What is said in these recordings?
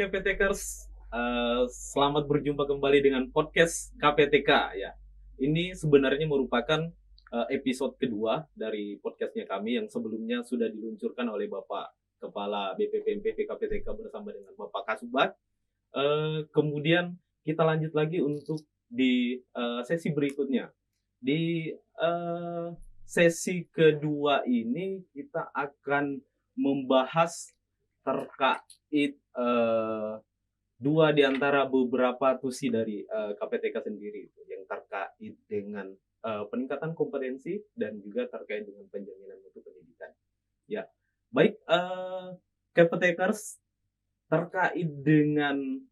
KPTKers, selamat berjumpa kembali dengan podcast KPTK ya. Ini sebenarnya merupakan episode kedua dari podcastnya kami yang sebelumnya sudah diluncurkan oleh Bapak Kepala BPPMPP KPTK bersama dengan Bapak Kasubag. Kemudian kita lanjut lagi untuk di sesi berikutnya. Di sesi kedua ini kita akan membahas terkait dua di antara beberapa tusi dari KPTK sendiri yang terkait dengan peningkatan kompetensi dan juga terkait dengan penjaminan mutu pendidikan. Ya, baik KPTKers, terkait dengan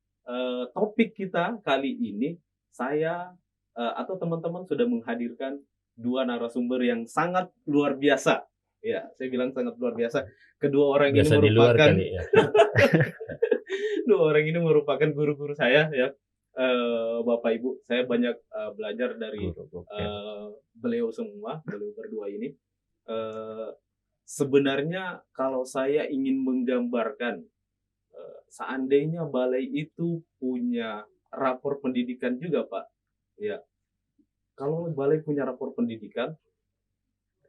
topik kita kali ini, saya atau teman-teman sudah menghadirkan dua narasumber yang sangat luar biasa. Ya, saya bilang sangat luar biasa. Kedua orang Biasa ini merupakan kali, ya. dua orang ini merupakan guru-guru saya ya. Bapak Ibu, saya banyak belajar dari beliau semua, beliau berdua ini. Sebenarnya kalau saya ingin menggambarkan, seandainya balai itu punya rapor pendidikan juga, Pak. Ya. Kalau balai punya rapor pendidikan,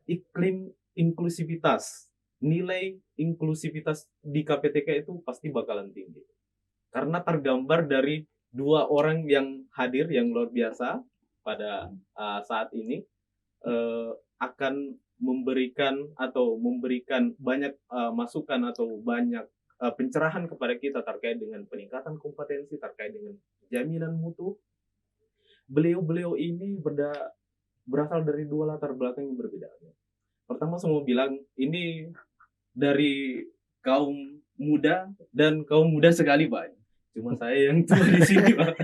iklim inklusivitas, nilai inklusivitas di KPTK itu pasti bakalan tinggi. Karena tergambar dari dua orang yang hadir yang luar biasa pada saat ini, akan memberikan banyak masukan atau banyak pencerahan kepada kita terkait dengan peningkatan kompetensi, terkait dengan jaminan mutu. Beliau ini berasal dari dua latar belakang yang berbeda. Pertama, saya mau bilang ini dari kaum muda dan kaum muda sekali, Pak. Cuma saya yang tua di sini, Pak.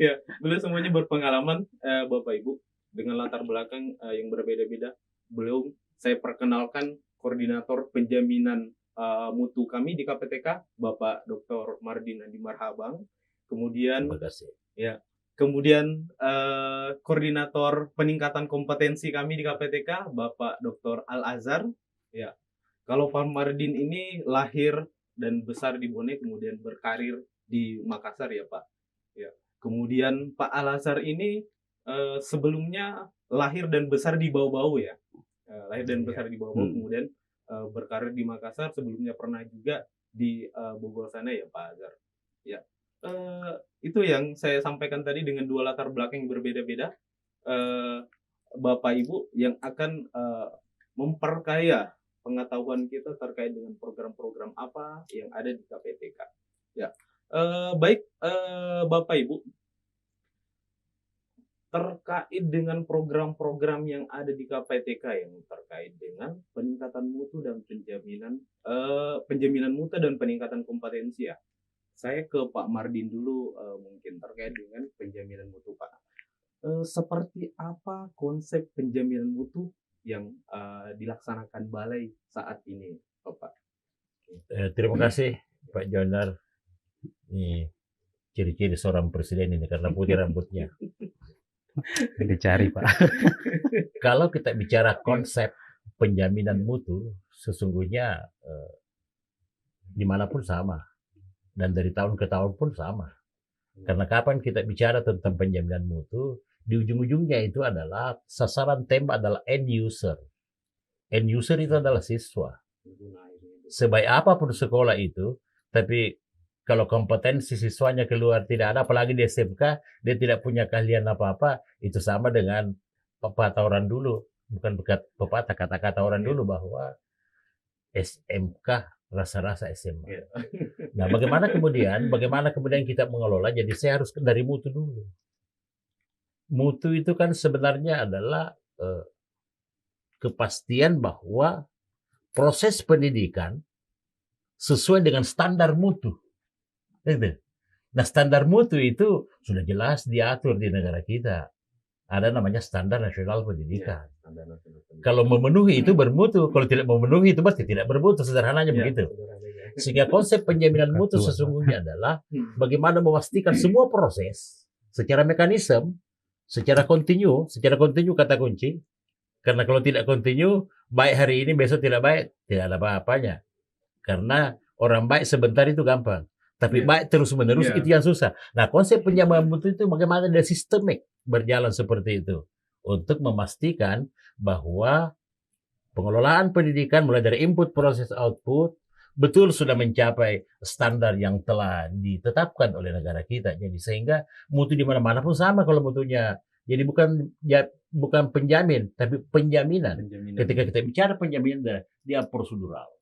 Ya, beliau semuanya berpengalaman, Bapak Ibu, dengan latar belakang yang berbeda-beda. Beliau saya perkenalkan koordinator penjaminan mutu kami di KPTK, Bapak Dr. Mardin Andi Marhabang. Kemudian, terima kasih. Ya, kemudian koordinator peningkatan kompetensi kami di KPTK, Bapak Dr. Al-Azhar. Ya, kalau Pak Mardin ini lahir dan besar di Bone, kemudian berkarir di Makassar ya Pak. Ya, kemudian Pak Al-Azhar ini sebelumnya lahir dan besar di Bau-Bau ya, lahir dan besar di Bau-Bau, kemudian berkarir di Makassar. Sebelumnya pernah juga di Bogor sana ya Pak Azhar. Ya. Itu yang saya sampaikan tadi dengan dua latar belakang yang berbeda-beda, Bapak Ibu, yang akan memperkaya pengetahuan kita terkait dengan program-program apa yang ada di KPTK. Ya, baik Bapak Ibu, terkait dengan program-program yang ada di KPTK yang terkait dengan peningkatan mutu dan penjaminan mutu dan peningkatan kompetensi ya. Saya ke Pak Mardin dulu, mungkin terkait dengan penjaminan mutu, Pak. Seperti apa konsep penjaminan mutu yang dilaksanakan balai saat ini, Bapak? Terima kasih, Pak Jonar. Ini ciri-ciri seorang presiden ini karena putih rambutnya. Dicari, Pak. Kalau kita bicara konsep penjaminan mutu, sesungguhnya dimanapun sama. Dan dari tahun ke tahun pun sama. Karena kapan kita bicara tentang penjaminan mutu, di ujung-ujungnya itu adalah sasaran tembak adalah end user. End user itu adalah siswa. Sebaik apapun sekolah itu, tapi kalau kompetensi siswanya keluar tidak ada, apalagi di SMK, dia tidak punya keahlian apa-apa, itu sama dengan pepatah orang dulu. Bukan pepatah, kata-kata orang dulu bahwa SMK rasa-rasa SMA. Nah, bagaimana kemudian kita mengelola? Jadi saya harus dari mutu dulu. Mutu itu kan sebenarnya adalah kepastian bahwa proses pendidikan sesuai dengan standar mutu. Nah, standar mutu itu sudah jelas diatur di negara kita. Ada namanya standar nasional pendidikan. Ya, kalau memenuhi itu bermutu, kalau tidak memenuhi itu pasti tidak bermutu, sederhananya ya, begitu. Sehingga konsep penjaminan mutu sesungguhnya adalah bagaimana memastikan semua proses secara mekanisme, secara kontinu kata kunci. Karena kalau tidak kontinu, baik hari ini besok tidak baik, tidak ada apa-apanya. Karena Orang baik sebentar itu gampang, tapi Iya. baik terus-menerus Iya. itu yang susah. Nah, konsep penjamin mutu itu bagaimana dia sistemik berjalan seperti itu untuk memastikan bahwa pengelolaan pendidikan mulai dari input, proses, output betul sudah mencapai standar yang telah ditetapkan oleh negara kita. Jadi sehingga mutu di mana-mana pun sama kalau mutunya. Jadi bukan penjamin, tapi penjaminan. Penjaminan. Ketika kita bicara penjaminan, dia prosedural.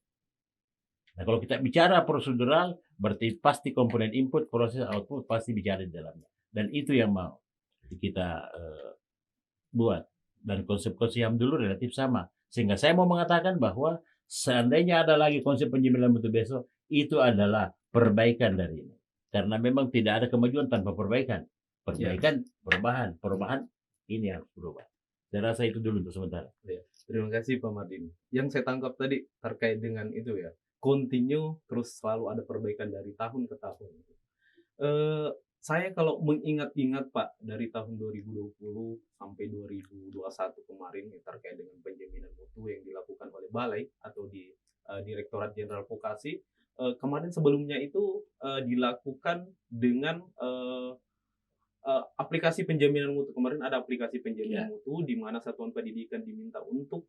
Nah, kalau kita bicara prosedural, berarti pasti komponen input, proses, output pasti bicara di dalamnya. Dan itu yang mau kita buat. Dan konsep-konsep yang dulu relatif sama. Sehingga saya mau mengatakan bahwa seandainya ada lagi konsep penjaminan mutu besok, itu adalah perbaikan dari ini. Karena memang tidak ada kemajuan tanpa perbaikan. Perbaikan, perubahan ini harus berubah. Saya rasa itu dulu untuk sementara. Terima kasih Pak Mardin. Yang saya tangkap tadi terkait dengan itu ya, continue terus selalu ada perbaikan dari tahun ke tahun. Saya kalau mengingat-ingat Pak, dari tahun 2020 sampai 2021 kemarin ya, terkait dengan penjaminan mutu yang dilakukan oleh Balai atau di Direktorat Jenderal Vokasi, kemarin sebelumnya itu dilakukan dengan aplikasi penjaminan mutu. Kemarin ada aplikasi penjaminan mutu di mana satuan pendidikan diminta untuk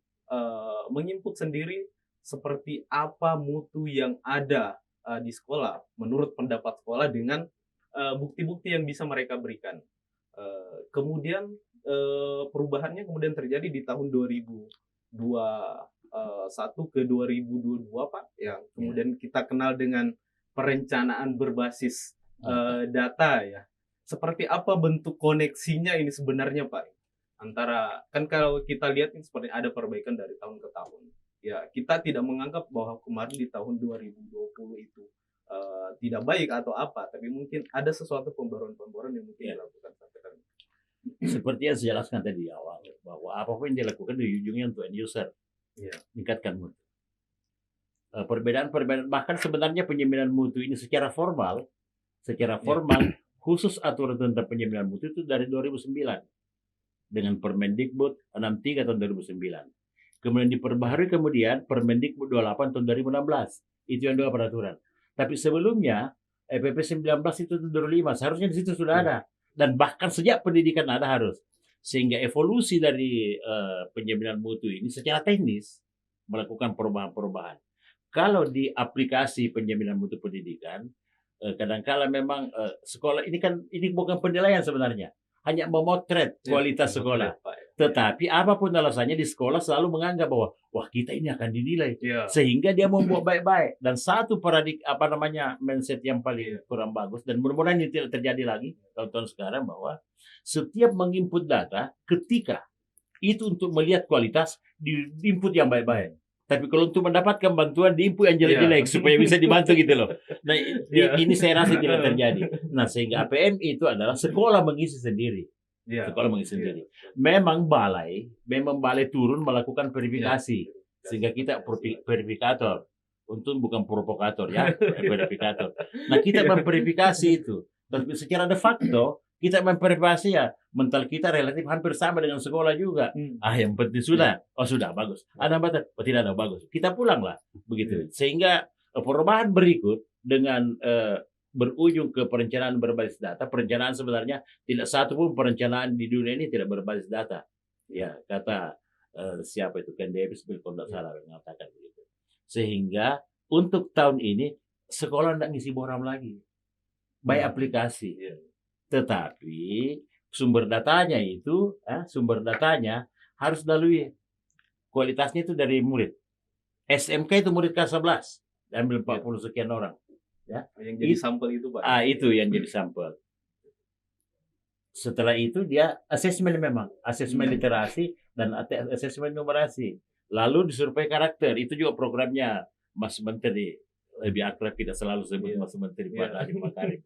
menginput sendiri seperti apa mutu yang ada di sekolah menurut pendapat sekolah dengan bukti-bukti yang bisa mereka berikan. Kemudian perubahannya kemudian terjadi di tahun 2021 ke 2022 Pak, yang kemudian kita kenal dengan perencanaan berbasis data ya. Seperti apa bentuk koneksinya ini sebenarnya Pak? Antara, kan kalau kita lihat ini seperti ada perbaikan dari tahun ke tahun. Ya, kita tidak menganggap bahwa kemarin di tahun 2020 itu tidak baik atau apa, tapi mungkin ada sesuatu pembaruan-pembaruan yang mungkin dilakukan sampai sekarang. Seperti yang saya jelaskan tadi di awal, bahwa apapun yang dilakukan di ujungnya untuk end user, meningkatkan mutu. Perbedaan-perbedaan, bahkan sebenarnya penjaminan mutu ini secara formal, khusus aturan tentang penjaminan mutu itu dari 2009 dengan Permendikbud 63 tahun 2009. Kemudian diperbaharui kemudian Permendikbud 28 tahun 2016. Itu yang dua peraturan. Tapi sebelumnya PP 19 itu tahun 2005, seharusnya di situ sudah ada. Dan bahkan sejak pendidikan ada harus. Sehingga evolusi dari penjaminan mutu ini secara teknis melakukan perubahan-perubahan. Kalau di aplikasi penjaminan mutu pendidikan, kadang-kala memang sekolah ini bukan penilaian sebenarnya, hanya memotret kualitas sekolah. Tetapi apapun alasannya di sekolah selalu menganggap bahwa wah kita ini akan dinilai, sehingga dia membuat baik-baik. Dan satu mindset yang paling kurang bagus, dan mudah-mudahan ini tidak terjadi lagi tahun-tahun sekarang, bahwa setiap menginput data ketika itu untuk melihat kualitas diinput yang baik-baik. Tapi kalau untuk mendapatkan bantuan diinput yang jelek-jelek supaya bisa dibantu gitu loh. Nah ini saya rasa tidak terjadi. Nah sehingga APM itu adalah sekolah mengisi sendiri. Sekolah mengisi sendiri. Memang balai turun melakukan verifikasi. Sehingga kita verifikator. Untung bukan provokator ya, verifikator. Nah kita memverifikasi itu. Tapi secara de facto kita memverifikasi ya, mental kita relatif hampir sama dengan sekolah juga. Yang penting sudah, sudah bagus. Ada batas, tidak ada bagus. Kita pulanglah begitu. Sehingga perubahan berikut dengan berujung ke perencanaan berbasis data. Perencanaan sebenarnya tidak satu pun perencanaan di dunia ini tidak berbasis data. Ya kata siapa itu Ken Davis kalau tidak salah mengatakan begitu. Sehingga untuk tahun ini sekolah tidak ngisi boram lagi, by aplikasi. Tetapi sumber datanya harus melalui kualitasnya itu dari murid. SMK itu murid kelas 11, ambil 40 sekian orang. Ya. Yang jadi sampel itu Pak. Itu yang jadi sampel. Setelah itu dia asesmen literasi dan asesmen numerasi. Lalu disurvei karakter, itu juga programnya Mas Menteri. Lebih akrab kita selalu sebut Mas Menteri Pak Nadiem Makarim.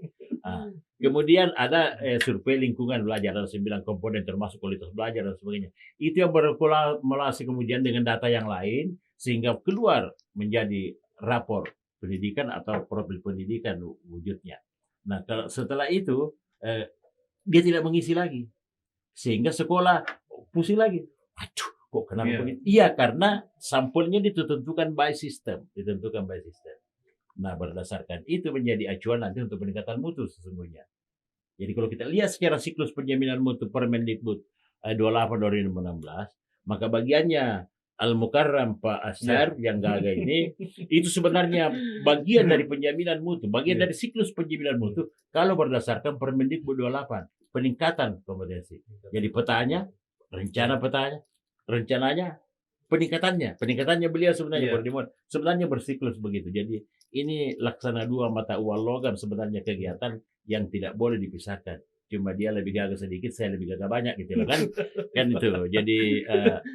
Kemudian ada survei lingkungan belajar, ada 9 komponen termasuk kualitas belajar dan sebagainya. Itu yang berkorelasi kemudian dengan data yang lain sehingga keluar menjadi rapor pendidikan atau profil pendidikan wujudnya. Nah, setelah itu dia tidak mengisi lagi. Sehingga sekolah pusing lagi. Aduh, kok kenapa begitu? Iya, karena sampelnya ditentukan by system. Nah, berdasarkan itu menjadi acuan nanti untuk peningkatan mutu sesungguhnya. Jadi kalau kita lihat secara siklus penjaminan mutu Permendikbud 28 2016, maka bagiannya Al-Mukarram Pak Asar yang gagah ini itu sebenarnya bagian dari penjaminan mutu, bagian dari siklus penjaminan mutu kalau berdasarkan Permendikbud 28, peningkatan kompetensi. Jadi petanya, rencananya, peningkatannya beliau sebenarnya sebenarnya bersiklus begitu. Jadi ini laksana dua mata uang logam sebenarnya kegiatan yang tidak boleh dipisahkan. Cuma dia lebih gagah sedikit, saya lebih gagah banyak gitu loh kan. Kan itu. Jadi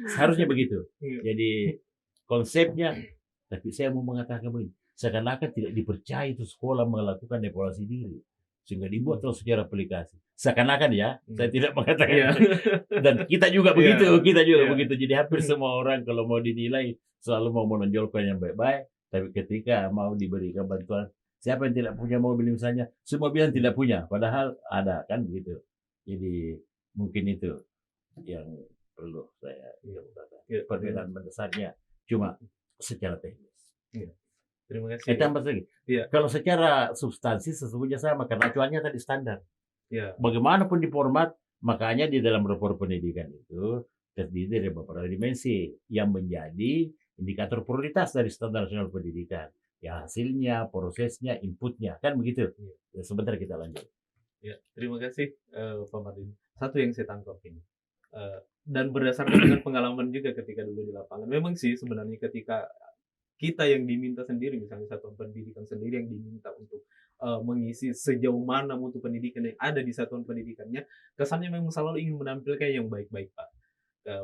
seharusnya begitu. Jadi konsepnya, tapi saya mau mengatakan begini, seakan-akan tidak dipercaya itu sekolah melakukan evaluasi diri. Sehingga dibuat terus secara aplikasi. Seakan-akan ya, saya tidak mengatakan. Dan kita juga begitu, begitu. Jadi hampir semua orang kalau mau dinilai selalu mau menonjolkan yang baik-baik. Tapi ketika mau diberikan bantuan, siapa yang tidak punya mobil misalnya, semua bilang tidak punya, padahal ada kan begitu. Jadi mungkin itu yang perlu saya katakan. Perbedaan mendasarnya cuma secara teknis. Terima kasih. Tambah lagi. Kalau secara substansi sesungguhnya sama karena acuannya tadi standar. Bagaimanapun di format, makanya di dalam rapor pendidikan itu terdiri dari beberapa dimensi yang menjadi indikator prioritas dari standar nasional pendidikan. Ya hasilnya, prosesnya, inputnya, kan begitu. Ya, sebentar kita lanjut. Ya, terima kasih Pak Martin. Satu yang saya tangkap ini, dan berdasarkan dengan pengalaman juga ketika dulu di lapangan, memang sih sebenarnya ketika kita yang diminta sendiri, misalnya satuan pendidikan sendiri yang diminta untuk mengisi sejauh mana mutu pendidikan yang ada di satuan pendidikannya, kesannya memang selalu ingin menampilkan yang baik-baik, Pak.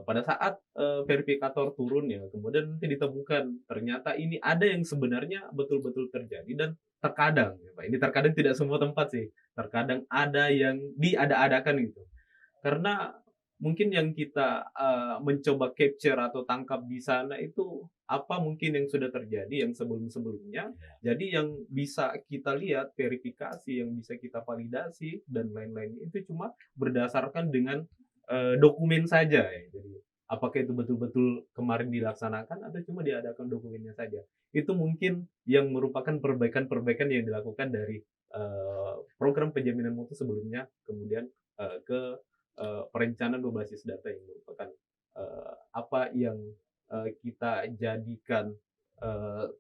Pada saat verifikator turun ya, kemudian nanti ditemukan ternyata ini ada yang sebenarnya betul-betul terjadi dan terkadang, ya Pak, ini terkadang tidak semua tempat sih, terkadang ada yang diada-adakan gitu. Karena mungkin yang kita mencoba capture atau tangkap di sana itu apa mungkin yang sudah terjadi yang sebelum-sebelumnya. Jadi yang bisa kita lihat, verifikasi, yang bisa kita validasi dan lain-lain itu cuma berdasarkan dengan dokumen saja ya. Jadi apakah itu betul-betul kemarin dilaksanakan atau cuma diadakan dokumennya saja. Itu mungkin yang merupakan perbaikan-perbaikan yang dilakukan dari program penjaminan mutu sebelumnya, kemudian ke perencanaan berbasis data yang merupakan apa yang kita jadikan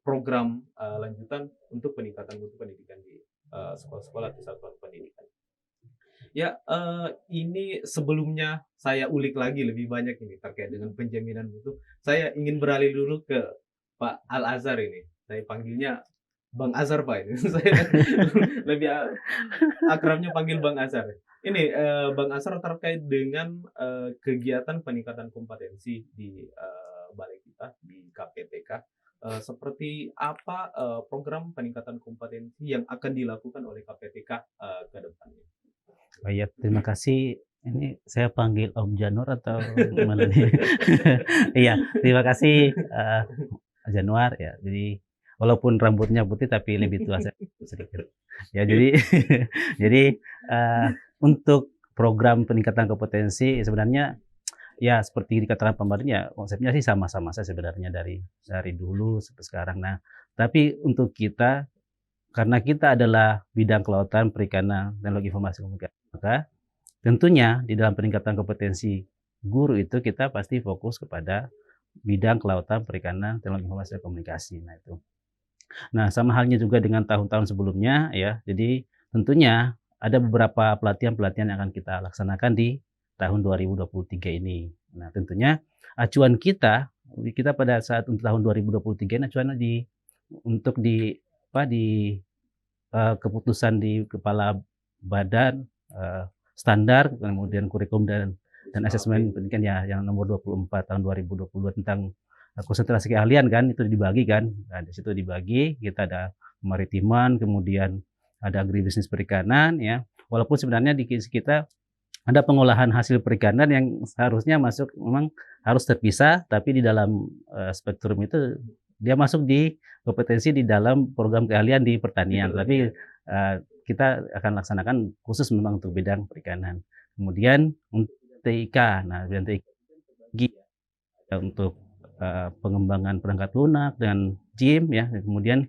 program lanjutan untuk peningkatan mutu pendidikan di sekolah-sekolah atau satuan pendidikan. Ya, ini sebelumnya saya ulik lagi lebih banyak ini terkait dengan penjaminan mutu. Saya ingin beralih dulu ke Pak Al-Azhar ini. Saya panggilnya Bang Azhar, Pak ini. Saya lebih akrabnya panggil Bang Azhar. Ini Bang Azhar terkait dengan kegiatan peningkatan kompetensi di balai kita di KPTK. Seperti apa program peningkatan kompetensi yang akan dilakukan oleh KPTK ke depannya? Oh iya, terima kasih. Ini saya panggil Om Januar atau gimana nih? Iya, terima kasih Januar ya. Jadi walaupun rambutnya putih tapi lebih tua saya sedikit. Ya jadi jadi untuk program peningkatan kompetensi sebenarnya ya seperti dikatakan kemarin ya konsepnya sih sama-sama saya sebenarnya dari dulu sampai sekarang. Nah, tapi untuk kita karena kita adalah bidang kelautan, perikanan, teknologi informasi komunikasi, maka tentunya di dalam peningkatan kompetensi guru itu kita pasti fokus kepada bidang kelautan, perikanan, teknologi informasi komunikasi. Nah itu. Nah sama halnya juga dengan tahun-tahun sebelumnya ya. Jadi tentunya ada beberapa pelatihan-pelatihan yang akan kita laksanakan di tahun 2023 ini. Nah tentunya acuan kita pada saat untuk tahun 2023 ini acuan untuk di keputusan di kepala badan standar kemudian kurikulum dan asesmen pendidikan ya yang nomor 24 tahun 2022 tentang konsentrasi keahlian kan itu dibagi kan. Nah, di situ dibagi kita ada kemaritiman, kemudian ada agribisnis perikanan ya. Walaupun sebenarnya di kita ada pengolahan hasil perikanan yang seharusnya masuk memang harus terpisah, tapi di dalam spektrum itu dia masuk di kompetensi di dalam program keahlian di pertanian. Tapi kita akan laksanakan khusus memang untuk bidang perikanan. Kemudian untuk TIK, nah bidang TIK untuk pengembangan perangkat lunak dan JIM ya. Kemudian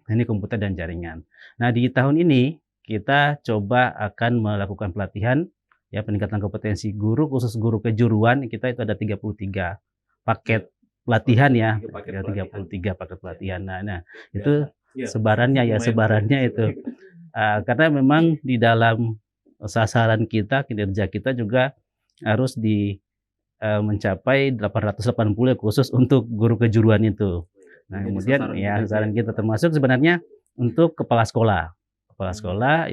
Teknik komputer dan jaringan. Nah, di tahun ini kita coba akan melakukan pelatihan ya peningkatan kompetensi guru khusus guru kejuruan kita itu ada 33 paket pelatihan ya, 33 paket pelatihan. Nah, itu sebarannya itu. Karena memang di dalam sasaran kita, kinerja kita juga harus mencapai 880 khusus untuk guru kejuruan itu. Nah, kemudian ya sasaran kita termasuk sebenarnya untuk kepala sekolah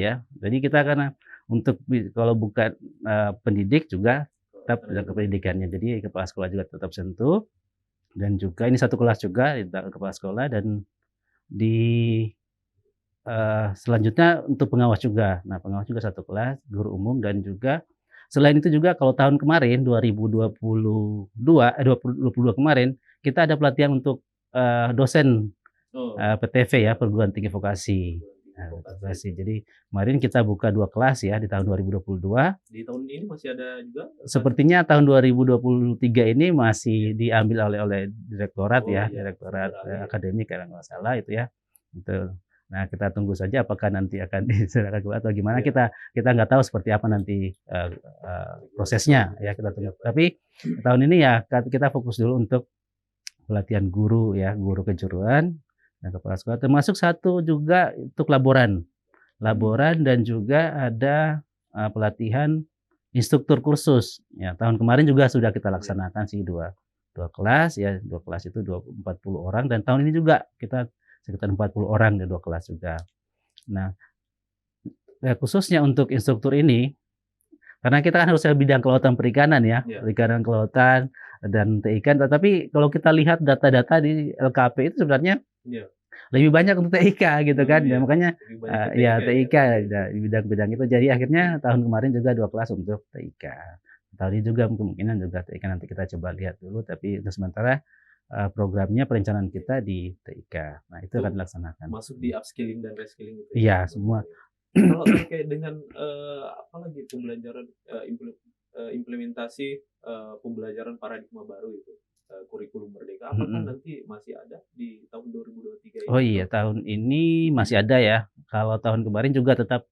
ya. Jadi kita karena untuk kalau bukan pendidik juga tetap ke pendidikannya. Jadi kepala sekolah juga tetap sentuh dan juga ini satu kelas juga di kepala sekolah dan di selanjutnya untuk pengawas juga. Nah, pengawas juga satu kelas, guru umum dan juga selain itu juga kalau tahun kemarin 2022 kemarin kita ada pelatihan untuk dosen PTV ya, perguruan tinggi vokasi. Jadi kemarin kita buka 2 kelas ya di tahun 2022. Di tahun ini masih ada juga? Sepertinya tahun 2023 ini masih diambil oleh direktorat direktorat akademik kalau nggak salah itu ya. Itu. Nah, kita tunggu saja apakah nanti akan diserahkan atau gimana, kita nggak tahu seperti apa nanti prosesnya ya, kita tunggu. Tapi tahun ini ya kita fokus dulu untuk pelatihan guru ya, guru kejuruan dan kepala sekolah, termasuk satu juga untuk laboran dan juga ada pelatihan instruktur kursus ya. Tahun kemarin juga sudah kita laksanakan sih dua kelas ya, 2 kelas itu 40 orang dan tahun ini juga kita sekitar 40 orang di 2 kelas juga. Nah, khususnya untuk instruktur ini karena kita kan harus bidang kelautan perikanan ya, perikanan kelautan dan TIK. Tetapi kalau kita lihat data-data di LKP itu sebenarnya lebih banyak untuk TIK gitu kan. Ya, makanya TIK di bidang-bidang itu. Jadi akhirnya tahun kemarin juga 2 kelas untuk TIK. Tahun ini juga kemungkinan juga TIK nanti kita coba lihat dulu. Tapi untuk sementara programnya perencanaan kita di TIK. Nah, itu akan dilaksanakan. Masuk di upskilling dan reskilling itu. Iya, semua. Kalau terkait dengan apalagi pembelajaran implementasi pembelajaran paradigma baru itu kurikulum merdeka, apakah nanti masih ada di tahun 2023 ini? Oh iya, tahun ini masih ada ya. Kalau tahun kemarin juga tetap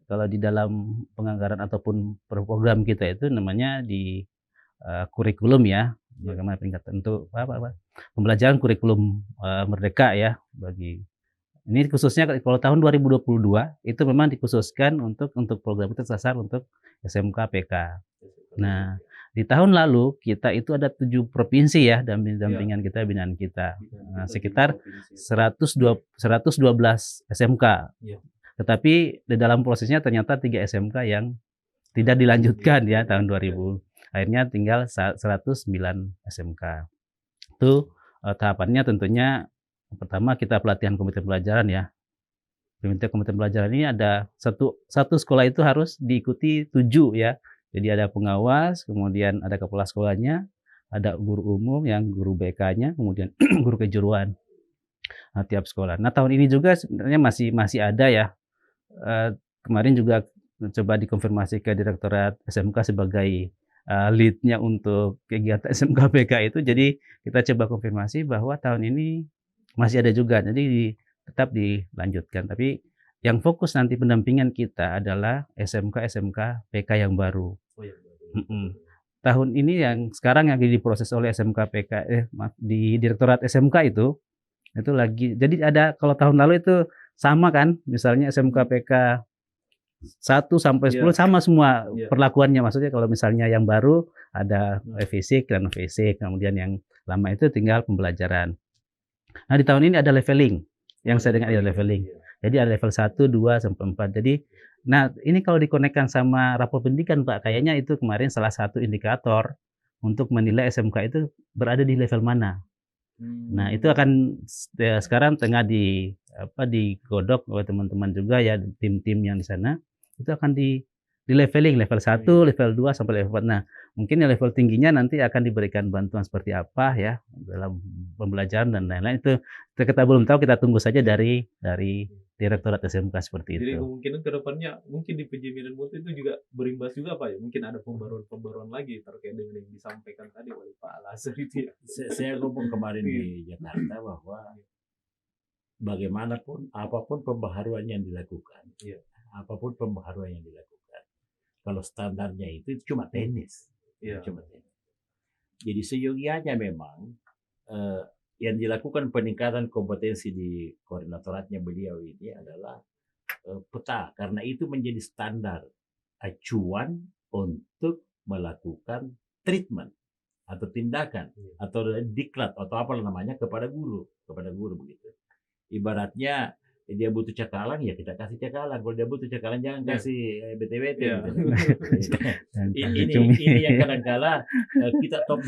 kalau di dalam penganggaran ataupun program kita itu namanya di kurikulum ya. Bagaimana peningkatan untuk pembelajaran kurikulum merdeka ya bagi ini khususnya kalau tahun 2022 itu memang dikhususkan untuk program itu tersasar untuk SMK PK. Nah, di tahun lalu kita itu ada 7 provinsi ya dampingan kita, binaan kita. Nah, sekitar 112 SMK. Tetapi di dalam prosesnya ternyata 3 SMK yang tidak dilanjutkan ya tahun 2000. Akhirnya tinggal 109 SMK. Itu tahapannya tentunya pertama kita pelatihan komite pembelajaran ya. Komite pembelajaran ini ada satu sekolah itu harus diikuti 7 ya. Jadi ada pengawas, kemudian ada kepala sekolahnya, ada guru umum yang guru BK-nya, kemudian guru kejuruan tiap sekolah. Nah, tahun ini juga sebenarnya masih ada ya. Kemarin juga coba dikonfirmasi ke direktorat SMK sebagai lead-nya untuk kegiatan SMK PK itu. Jadi kita coba konfirmasi bahwa tahun ini masih ada juga, jadi tetap dilanjutkan. Tapi yang fokus nanti pendampingan kita adalah SMK PK yang baru. Tahun ini yang sekarang yang diproses oleh SMK PK di Direktorat SMK itu lagi. Jadi ada kalau tahun lalu itu sama kan, misalnya SMK PK 1 sampai 10 sama semua perlakuannya. Maksudnya kalau misalnya yang baru ada fisik dan fisik, kemudian yang lama itu tinggal pembelajaran. Nah, di tahun ini ada leveling. Yang saya dengar ada leveling. Jadi ada level 1, 2 sampai 4. Jadi nah, ini kalau dikonekkan sama rapor pendidikan Pak, kayaknya itu kemarin salah satu indikator untuk menilai SMK itu berada di level mana. Nah, itu akan sekarang tengah digodok oleh teman-teman juga ya, tim-tim yang di sana. Itu akan di leveling level 1, level 2 sampai level 4. Nah, mungkin yang level tingginya nanti akan diberikan bantuan seperti apa ya dalam pembelajaran dan lain-lain. Itu kita belum tahu, kita tunggu saja dari Direktorat SMK seperti itu. Jadi kemungkinan ke depannya mungkin di penjaminan mutu itu juga berimbas juga Pak ya. Mungkin ada pembaruan lagi terkait dengan yang disampaikan tadi oleh Pak Al-Azhar itu ya. Saya ngomong kemarin di Jakarta bahwa bagaimanapun, apapun pembaharuan yang dilakukan, Iya. apapun pembaharuan yang dilakukan, kalau standarnya itu cuma tenis, Iya. cuma tenis. Jadi seyogianya memang yang dilakukan peningkatan kompetensi di koordinatoratnya beliau ini adalah peta, karena itu menjadi standar acuan untuk melakukan treatment atau tindakan atau diklat atau apa namanya kepada guru begitu. Ibaratnya dia butuh cakalang, ya kita kasih cakalang. Kalau dia butuh cakalang, jangan kasih BT-BT. Gitu. Ini yang kadang-kala kita top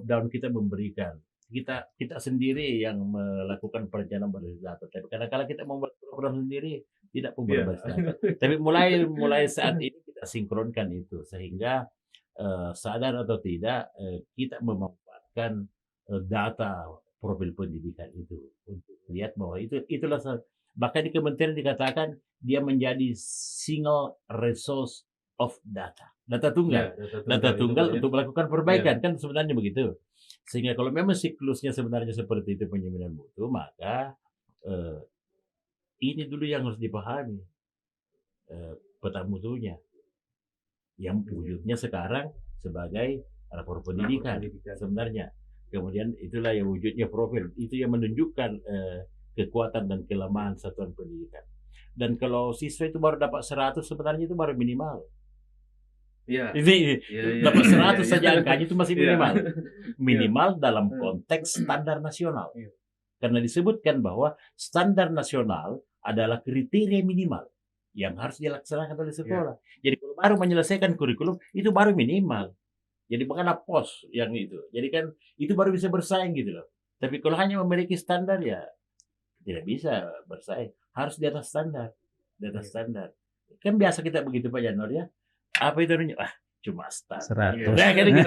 down, kita memberikan. Kita sendiri yang melakukan perencanaan berbasis data. Tapi kadang-kala kita membuat program sendiri tidak pun berbasis data. Tapi mulai saat ini kita sinkronkan itu sehingga sadar atau tidak kita memanfaatkan data profil pendidikan itu untuk lihat bahwa itulah, bahkan di kementerian dikatakan dia menjadi single resource of data tunggal, data tunggal untuk melakukan perbaikan, kan sebenarnya begitu. Sehingga kalau memang siklusnya sebenarnya seperti itu penjaminan mutu, maka ini dulu yang harus dipahami, peta mutunya yang wujudnya sekarang sebagai rapor pendidikan sebenarnya. Kemudian itulah yang wujudnya profil, itu yang menunjukkan kekuatan dan kelemahan satuan pendidikan. Dan kalau siswa itu baru dapat 100, sebenarnya itu baru minimal. Dapat 100 saja angkanya itu masih minimal. Minimal dalam konteks standar nasional. Karena disebutkan bahwa standar nasional adalah kriteria minimal yang harus dilaksanakan oleh sekolah. Jadi kalau baru menyelesaikan kurikulum, itu baru minimal. Jadi bukan pos yang itu. Jadi kan itu baru bisa bersaing gitu loh. Tapi kalau hanya memiliki standar, ya tidak bisa bersaing. Harus di atas standar. Di atas standar. Kan biasa kita begitu Pak Janur ya. Apa itu namanya? Cuma standar. Nah, gitu.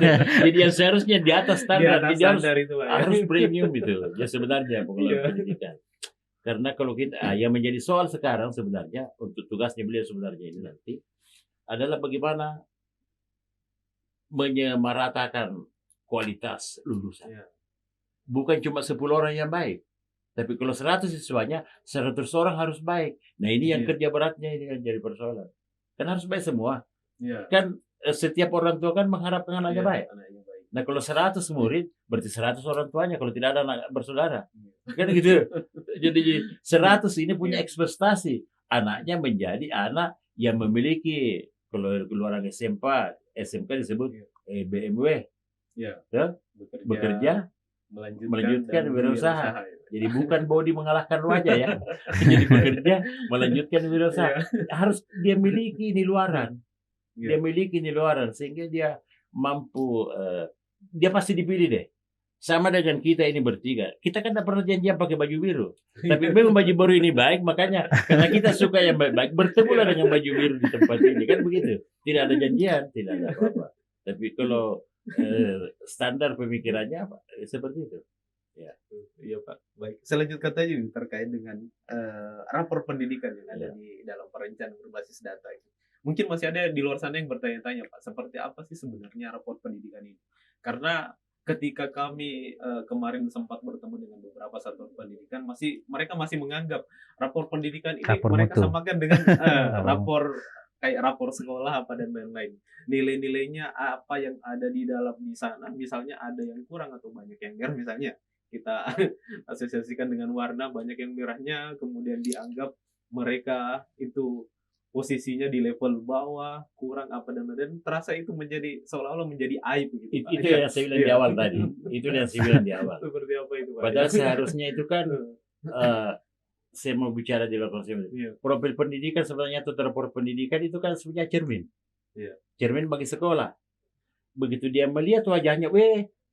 Jadi yang seharusnya di atas standar. Jadi harus premium itu. Ya sebenarnya pengelolaan pendidikan. Karena kalau kita, yang menjadi soal sekarang sebenarnya, untuk tugasnya beliau sebenarnya ini nanti, adalah bagaimana menyamaratakan kualitas lulusan. Bukan cuma 10 orang yang baik, tapi kalau 100 siswanya, 100 orang harus baik. Nah ini yang kerja beratnya, ini yang jadi persoalan. Kan harus baik semua. Kan setiap orang tua kan mengharapkan anaknya baik. Nah kalau 100 murid, berarti 100 orang tuanya kalau tidak ada anak bersaudara. Kan gitu. Jadi 100 ini punya ekspektasi. Anaknya menjadi anak yang memiliki, kalau keluaran SMK disebut BMW. Bekerja, melanjutkan berusaha. Jadi bukan body mengalahkan wajah ya. Jadi bekerja, melanjutkan berusaha. Harus dia miliki niluaran. Dia miliki niluaran sehingga dia mampu, dia pasti dipilih deh. Sama dengan kita ini bertiga. Kita kan tidak pernah janjian pakai baju biru. Tapi memang baju biru ini baik, makanya karena kita suka yang baik-baik, bertemulah dengan baju biru di tempat ini. Kan begitu. Tidak ada janjian, tidak ada apa-apa. Tapi kalau standar pemikirannya apa? Seperti itu. Iya Pak. Baik. Saya lanjutkan tadi terkait dengan rapor pendidikan yang ada di dalam perencanaan berbasis data itu. Mungkin masih ada di luar sana yang bertanya-tanya Pak, seperti apa sih sebenarnya rapor pendidikan ini? Karena ketika kami kemarin sempat bertemu dengan beberapa satuan pendidikan, mereka masih menganggap rapor pendidikan ini rapor mereka mutu. samakan dengan rapor kayak rapor sekolah apa dan lain-lain. Nilai-nilainya apa yang ada di dalam di sana, misalnya ada yang kurang atau banyak yang merah, misalnya kita asosiasikan dengan warna, banyak yang merahnya, kemudian dianggap mereka itu posisinya di level bawah, kurang apa dan terasa itu menjadi seolah-olah menjadi aib begitu. Itu yang saya bilang di awal tadi. Itu yang saya bilang di awal. Seperti apa itu Pak? Padahal seharusnya itu kan saya mau bicara di luar konsep. Profil pendidikan sebenarnya atau rapor pendidikan itu kan sebenarnya cermin. Cermin bagi sekolah. Begitu dia melihat wajahnya,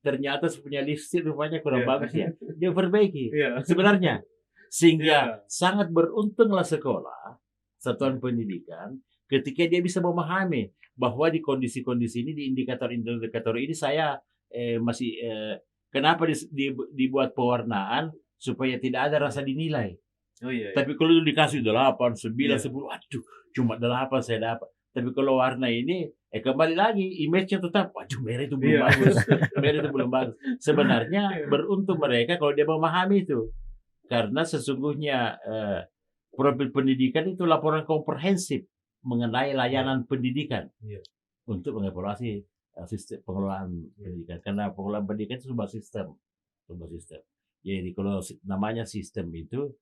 ternyata punya listrik rupanya kurang bagus ya. Dia perbaiki. Sebenarnya. Sehingga sangat beruntunglah sekolah, satuan pendidikan, ketika dia bisa memahami bahwa di kondisi-kondisi ini, di indikator-indikator ini saya masih kenapa dibuat pewarnaan supaya tidak ada rasa dinilai. Tapi kalau dikasih 8, 9, 10, aduh cuma 8 saya dapat. Tapi kalau warna ini kembali lagi image-nya tetap, waduh merah itu belum bagus. Merah itu belum bagus. Sebenarnya beruntung mereka kalau dia memahami itu. Karena sesungguhnya profil pendidikan itu laporan komprehensif mengenai layanan pendidikan untuk mengevaluasi sistem pengelolaan pendidikan. Karena pengelolaan pendidikan itu sebuah sistem. Jadi kalau namanya sistem itu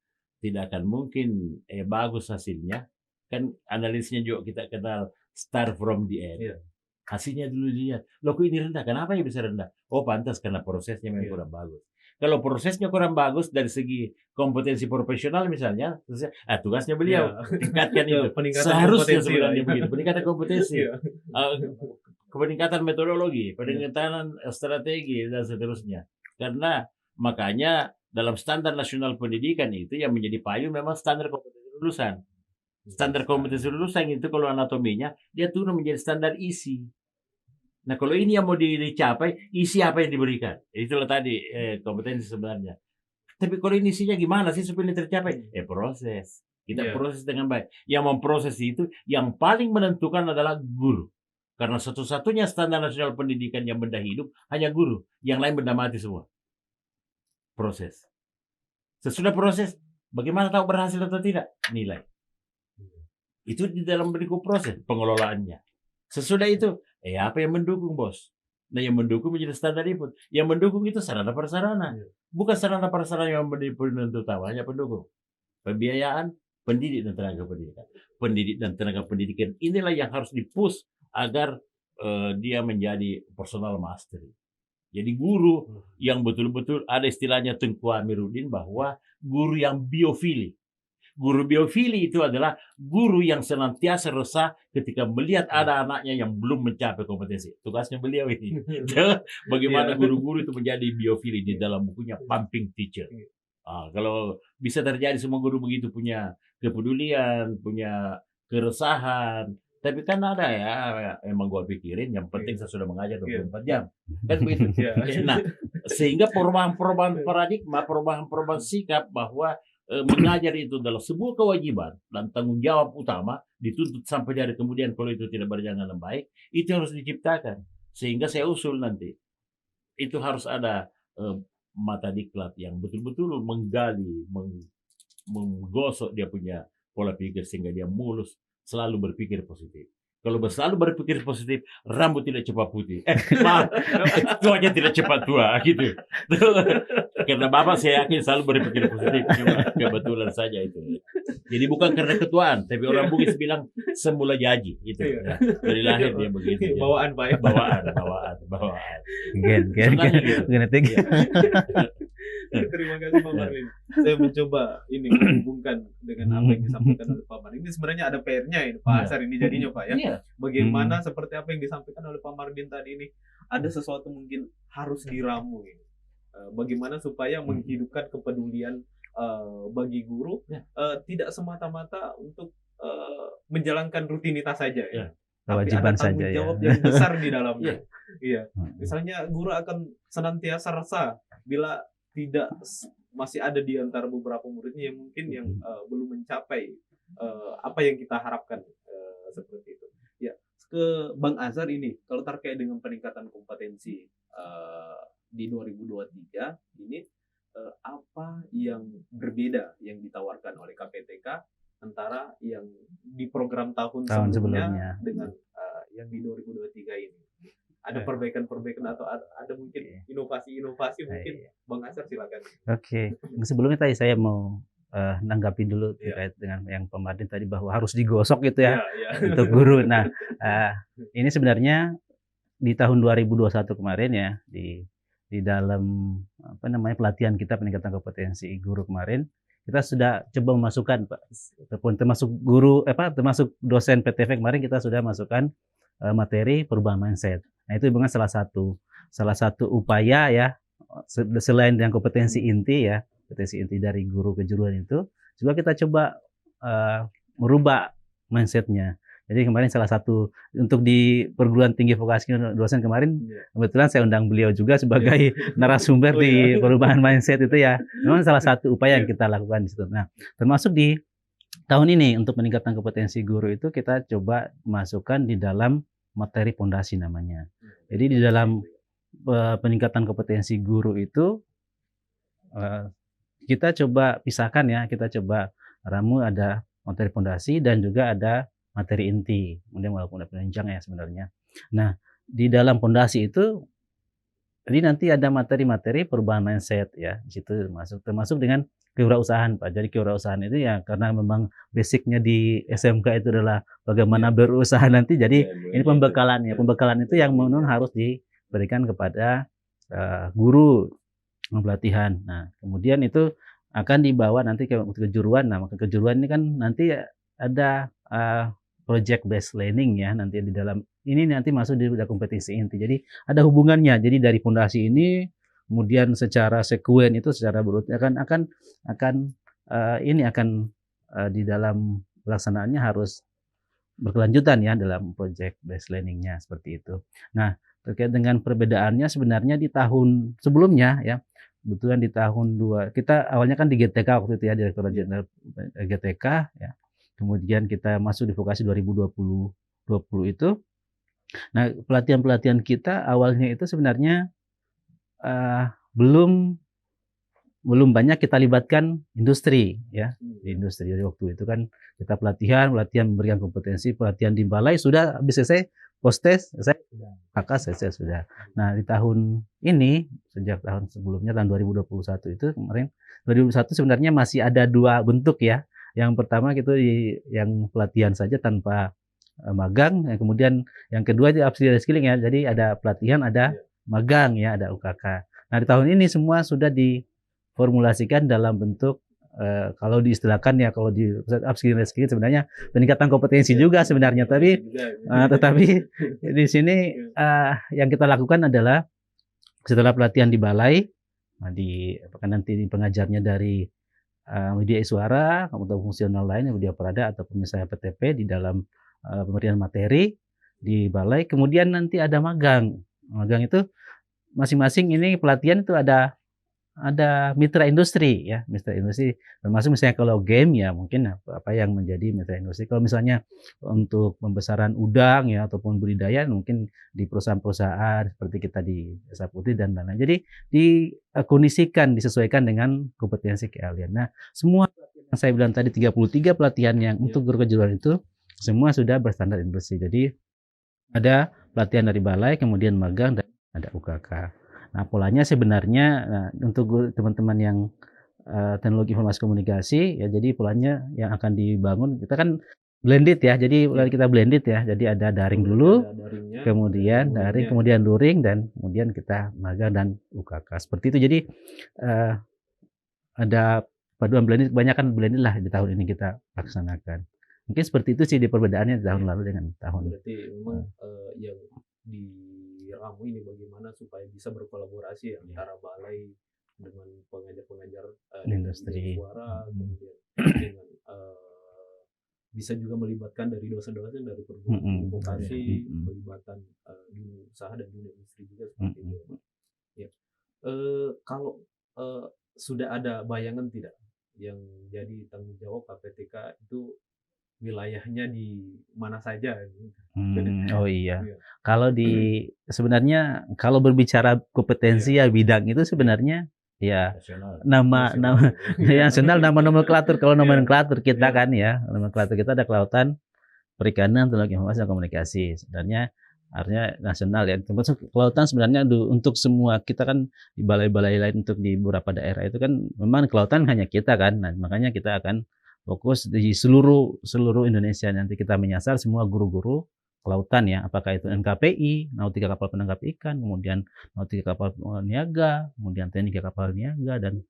tidak akan mungkin bagus hasilnya. Kan analisnya juga kita kenal start from the end. Hasilnya dulu dilihat, loh kok ini rendah, kenapa ya bisa rendah? Oh pantas karena prosesnya memang kurang bagus. Kalau prosesnya kurang bagus dari segi kompetensi profesional misalnya, tugasnya beliau tingkatkan itu. Seharusnya sebenarnya begitu, peningkatan kompetensi, peningkatan metodologi, peningkatan strategi dan seterusnya. Karena makanya dalam standar nasional pendidikan itu yang menjadi payung memang standar kompetensi lulusan. Standar kompetensi lulusan itu kalau anatominya dia turun menjadi standar isi. Nah kalau ini yang mau dicapai, isi apa yang diberikan? Itulah tadi kompetensi sebenarnya. Tapi kalau ini isinya gimana sih supaya ini tercapai? Proses. Kita proses dengan baik. Yang memproses itu yang paling menentukan adalah guru. Karena satu-satunya standar nasional pendidikan yang benda hidup hanya guru. Yang lain benda mati semua. Proses. Sesudah proses, bagaimana tahu berhasil atau tidak? Nilai. Itu di dalam bentuk proses pengelolaannya. Sesudah itu, apa yang mendukung, bos? Nah, yang mendukung menjadi standar input. Yang mendukung itu sarana prasarana. Bukan sarana prasarana yang menjadi penentu utamanya pendukung. Pembiayaan, pendidik dan tenaga pendidikan. Pendidik dan tenaga pendidikan inilah yang harus dipush agar dia menjadi personal mastery. Jadi guru yang betul-betul ada istilahnya Tengku Amiruddin bahwa guru yang biofili. Guru biofili itu adalah guru yang senantiasa resah ketika melihat ada anaknya yang belum mencapai kompetensi. Tugasnya beliau ini. Bagaimana guru-guru itu menjadi biofili di dalam bukunya Pumping Teacher. Kalau bisa terjadi semua guru begitu punya kepedulian, punya keresahan. Tapi kan ada ya, emang gua pikirin yang penting saya sudah mengajar 24 jam. Kan begitu. Nah, sehingga perubahan-perubahan paradigma, perubahan-perubahan sikap bahwa mengajar itu adalah sebuah kewajiban dan tanggung jawab utama dituntut sampai dari kemudian kalau itu tidak berjalan dengan baik, itu harus diciptakan. Sehingga saya usul nanti, itu harus ada mata diklat yang betul-betul menggali, menggosok dia punya pola pikir sehingga dia mulus selalu berpikir positif. Kalau selalu berpikir positif, rambut tidak cepat putih. Maaf, tuanya tidak cepat tua, gitu. Karena Bapak saya yakin selalu berpikir positif. Kebetulan saja itu. Jadi bukan karena ketuaan, tapi orang Bugis bilang semula jaji. Gitu. Ya. Dari lahir dia begitu. Bawaan, Pak. Bawaan. Gen. Genetik. Terima kasih Pak Marlin. Saya mencoba ini menghubungkan dengan apa yang disampaikan oleh Pak Marlin. Ini sebenarnya ada PR-nya ini Pak Asar ini jadinya Pak ya. Bagaimana seperti apa yang disampaikan oleh Pak Marlin tadi ini ada sesuatu mungkin harus diramu ini. Bagaimana supaya menghidupkan kepedulian bagi guru tidak semata-mata untuk menjalankan rutinitas saja ya. Kewajiban saja ya. Tanggung jawab yang besar di dalamnya. Iya. Misalnya guru akan senantiasa resah bila tidak masih ada di antara beberapa muridnya yang mungkin yang belum mencapai apa yang kita harapkan seperti itu. Ya, ke Bang Azhar ini kalau terkait dengan peningkatan kompetensi di 2023 ini apa yang berbeda yang ditawarkan oleh KPTK antara yang di program tahun sebelumnya dengan yang di 2023 ini? Ada perbaikan-perbaikan atau ada mungkin inovasi-inovasi mungkin Bang Azhar silakan. Oke. Sebelumnya tadi saya mau nanggapin dulu terkait dengan yang Pak Marlin tadi bahwa harus digosok gitu ya untuk guru. Nah, ini sebenarnya di tahun 2021 kemarin ya di dalam pelatihan kita peningkatan kompetensi guru kemarin kita sudah coba memasukkan Pak, termasuk guru termasuk dosen PTV kemarin kita sudah masukkan materi perubahan mindset. Nah, itu memang salah satu upaya ya selain yang kompetensi inti ya, kompetensi inti dari guru kejuruan itu, juga kita coba merubah mindsetnya. Jadi kemarin salah satu untuk di perguruan tinggi vokasi dosen kemarin kebetulan saya undang beliau juga sebagai narasumber di perubahan mindset itu ya. Memang salah satu upaya yang kita lakukan di situ. Nah, termasuk di tahun ini untuk meningkatkan kompetensi guru itu kita coba masukkan di dalam materi pondasi namanya. Jadi di dalam peningkatan kompetensi guru itu kita coba pisahkan ya, kita coba ramu ada materi fondasi dan juga ada materi inti. Kemudian walaupun ada penunjang ya sebenarnya. Nah, di dalam fondasi itu jadi nanti ada materi-materi perubahan mindset ya, di situ termasuk dengan kewirausahaan Pak. Jadi kewirausahaan itu ya karena memang basicnya di SMK itu adalah bagaimana berusaha nanti. Jadi ini pembekalannya. Pembekalan itu yang memang harus diberikan kepada guru pelatihan. Nah, kemudian itu akan dibawa nanti ke kejuruan. Nah, kejuruan ini kan nanti ada project based learning ya nanti di dalam ini nanti masuk di kompetisi inti. Jadi ada hubungannya. Jadi dari fondasi ini kemudian secara sekuen itu secara berurut akan di dalam pelaksanaannya harus berkelanjutan ya dalam project based learning-nya seperti itu. Nah, terkait dengan perbedaannya sebenarnya di tahun sebelumnya ya, kebetulan di tahun kita awalnya kan di GTK waktu itu ya, Direktorat Jenderal GTK ya. Kemudian kita masuk di vokasi 2020 itu. Nah, pelatihan-pelatihan kita awalnya itu sebenarnya belum banyak kita libatkan industri ya. Di industri dari waktu itu kan kita pelatihan memberikan kompetensi, pelatihan di balai sudah habis selesai, post test selesai sudah. Nah, di tahun ini sejak tahun sebelumnya tahun 2021 itu kemarin 2021 sebenarnya masih ada dua bentuk ya. Yang pertama gitu yang pelatihan saja tanpa magang, yang kemudian yang kedua itu upskilling skilling ya. Jadi ada pelatihan, ada magang ya, ada UKK. Nah, di tahun ini semua sudah diformulasikan dalam bentuk kalau diistilahkan ya, kalau di upskilling skilling sebenarnya peningkatan kompetensi juga sebenarnya, tetapi di sini yang kita lakukan adalah setelah pelatihan di balai, apakah nanti pengajarnya dari media suara, kemudian fungsional lain, media perada ataupun misalnya PTP di dalam pemberian materi di balai, kemudian nanti ada magang. Magang itu masing-masing ini pelatihan itu ada mitra industri ya, mitra industri termasuk misalnya kalau game ya mungkin apa yang menjadi mitra industri. Kalau misalnya untuk pembesaran udang ya ataupun budidaya mungkin di perusahaan-perusahaan seperti kita di Desa Putih dan lain-lain. Jadi dikondisikan, disesuaikan dengan kompetensi keahlian. Nah, semua yang saya bilang tadi 33 pelatihan yang untuk guru kejuruan itu semua sudah berstandar industri. Jadi ada pelatihan dari balai, kemudian magang, dan ada UKK. Nah, polanya sebenarnya untuk teman-teman yang teknologi informasi komunikasi ya, jadi polanya yang akan dibangun kita kan blended ya. Jadi kita blended ya. Jadi ada daring dulu, kemudian daring, kemudian luring, dan kemudian kita magang dan UKK. Seperti itu. Jadi ada paduan blended, kebanyakan blended lah di tahun ini kita laksanakan. Mungkin seperti itu sih di perbedaannya di tahun lalu dengan tahun. Berarti memang yang di ramu ini bagaimana supaya bisa berkolaborasi antara balai dengan pengajar-pengajar industri suara, kemudian dengan bisa juga melibatkan dari dosen-dosen dari perguruan vokasi, pelibatan dunia usaha dan dunia industri juga seperti itu. Ya. Kalau sudah ada bayangan tidak yang jadi tanggung jawab KPTK itu wilayahnya di mana saja? Oh iya. Kalau sebenarnya kalau berbicara kompetensi ya bidang itu sebenarnya ya nama nomenklatur. Kalau nomenklatur kita kan ya, nomenklatur kita ada kelautan, perikanan, teknologi informasi dan komunikasi. Sebenarnya artinya nasional ya. Termasuk kelautan sebenarnya untuk semua kita kan di balai-balai lain untuk di beberapa daerah itu kan memang kelautan hanya kita kan. Nah, makanya kita akan fokus di seluruh Indonesia. Nanti kita menyasar semua guru-guru kelautan ya, apakah itu NKPI, nautika kapal penangkap ikan, kemudian nautika kapal niaga, kemudian teknika kapal niaga, dan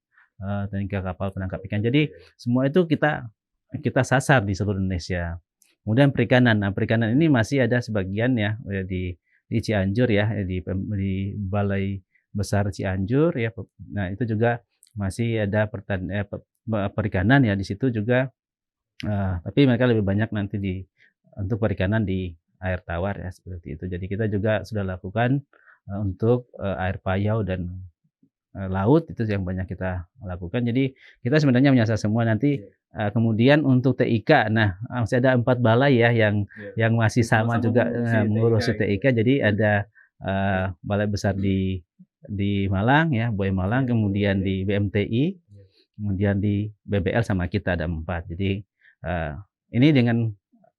teknika kapal penangkap ikan. Jadi semua itu kita sasar di seluruh Indonesia. Kemudian perikanan. Nah, perikanan ini masih ada sebagian ya di Cianjur ya, di Balai Besar Cianjur ya. Nah, itu juga masih ada perikanan ya di situ juga, tapi mereka lebih banyak nanti untuk perikanan di air tawar ya seperti itu. Jadi kita juga sudah lakukan untuk air payau dan laut, itu yang banyak kita lakukan. Jadi kita sebenarnya menyasar semua nanti. Kemudian untuk TIK, nah masih ada 4 balai ya yang masih sama juga mengurus TIK. Jadi ada balai besar di Malang ya, Buaya Malang, kemudian di BMTI. kemudian di BBL sama kita ada 4. Jadi ini dengan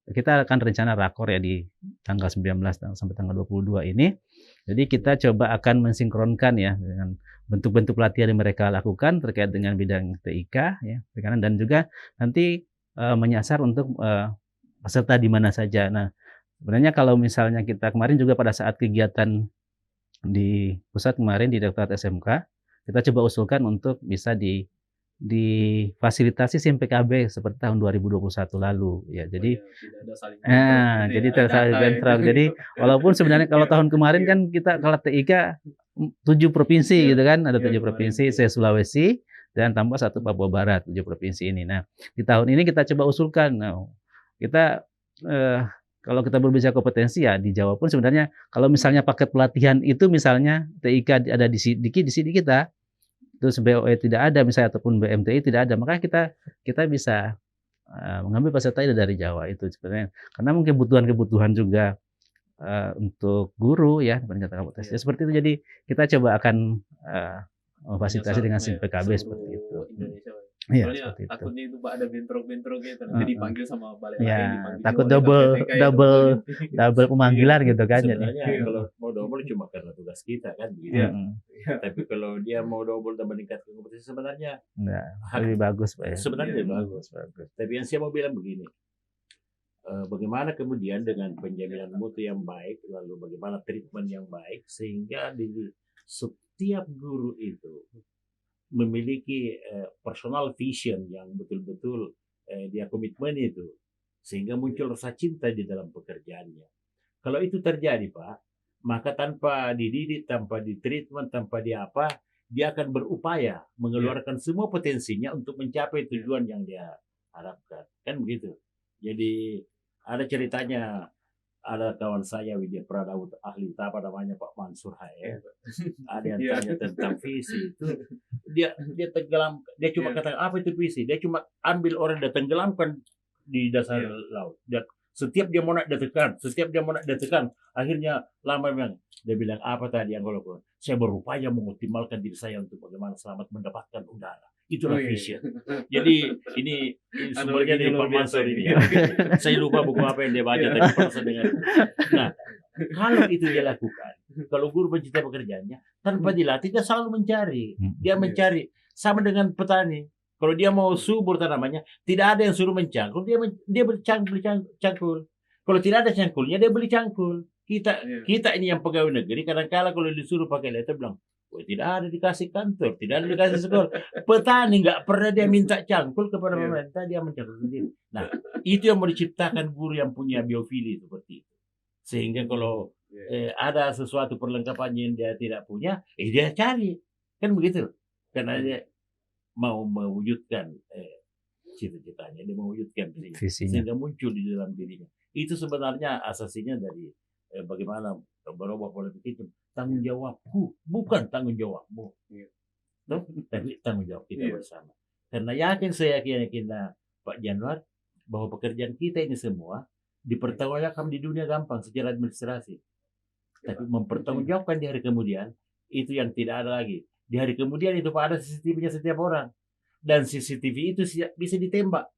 kita akan rencana rakor ya di tanggal 19 sampai tanggal 22 ini. Jadi kita coba akan mensinkronkan ya dengan bentuk-bentuk pelatihan yang mereka lakukan terkait dengan bidang TIK ya, dan juga nanti menyasar untuk peserta di mana saja. Nah, sebenarnya kalau misalnya kita kemarin juga pada saat kegiatan di pusat kemarin di Direktorat SMK, kita coba usulkan untuk bisa difasilitasi SIM PKB seperti tahun 2021 lalu ya. Jadi jadi tersaling bentrok. Jadi walaupun sebenarnya kalau tahun kemarin kan kita kalau TIK 7 provinsi gitu kan, ada 7 provinsi, Sulawesi dan tambah 1 Papua Barat, 7 provinsi ini. Nah, di tahun ini kita coba usulkan. Nah, kita kalau kita berbicara kompetensi ya di Jawa pun sebenarnya kalau misalnya paket pelatihan itu misalnya TIK ada di sini kita, terus BOE tidak ada misalnya ataupun BMTI tidak ada, maka kita bisa mengambil peserta itu dari Jawa itu sebenarnya. Karena mungkin kebutuhan juga untuk guru ya peningkatan kompetensi. Seperti itu, jadi kita coba akan memfasilitasi dengan SIM PKB seperti itu. Iya, soalnya takutnya itu Pak ada bentrok-bentroknya nanti dipanggil sama balai lain, takut double pemanggilan gitu kan. Sebenarnya kalau mau double cuma karena tugas kita kan begitu. Tapi kalau dia mau double dan meningkatkan kompetisi sebenarnya lebih bagus Pak ya. Sebenarnya lebih bagus. Tapi yang saya mau bilang begini, bagaimana kemudian dengan penjaminan mutu yang baik, lalu bagaimana treatment yang baik sehingga di setiap guru itu memiliki personal vision yang betul-betul dia komitmen itu, sehingga muncul rasa cinta di dalam pekerjaannya. Kalau itu terjadi Pak, maka tanpa dididik, tanpa ditreatment, tanpa diapa, dia akan berupaya mengeluarkan semua potensinya untuk mencapai tujuan yang dia harapkan. Kan begitu. Jadi ada ceritanya, ada kawan saya Widya Pradawu, ahli apa namanya Pak Mansur Haye. Ada yang tanya tentang visi itu, dia tenggelam, dia cuma katakan apa itu visi, dia cuma ambil orang dan tenggelamkan di dasar laut. Dan setiap dia mau nak detekan, akhirnya lama memang dia bilang apa tadi yang kalau saya berupaya mengoptimalkan diri saya untuk bagaimana selamat mendapatkan udara. Itulah vision. Jadi ini sumbernya dari Pak Mansur ini. Saya lupa buku apa yang dia baca tapi pernah saya dengar. Nah, kalau itu dia lakukan, kalau guru mencintai pekerjaannya, tanpa dilatih dia selalu mencari. Dia mencari sama dengan petani. Kalau dia mau subur tanamannya, tidak ada yang suruh mencangkul, dia beli cangkul. Kalau tidak ada cangkulnya, dia beli cangkul. Kita ini yang pegawai negeri, kadang-kala kalau disuruh pakai letter bilang, tidak ada dikasih kantor, tidak ada dikasih sekolah. Petani nggak pernah dia minta cangkul kepada pemerintah, dia mencangkul sendiri. Nah, itu yang mau diciptakan guru yang punya biofili seperti itu. Sehingga kalau ada sesuatu perlengkapan yang dia tidak punya, dia cari. Kan begitu. Karena dia mau mewujudkan cita-citanya, dia mewujudkan visinya. Sehingga muncul di dalam dirinya. Itu sebenarnya asasinya dari bagaimana berubah pola pikir. Tanggung jawabku, bukan tanggung jawabmu. Tapi tanggung jawab kita bersama. Karena saya yakin Pak Januar, bahwa pekerjaan kita ini semua dipertanggungjawabkan di dunia gampang secara administrasi. Tapi mempertanggungjawabkan di hari kemudian, itu yang tidak ada lagi. Di hari kemudian itu Pak ada CCTV-nya setiap orang. Dan CCTV itu bisa ditembak.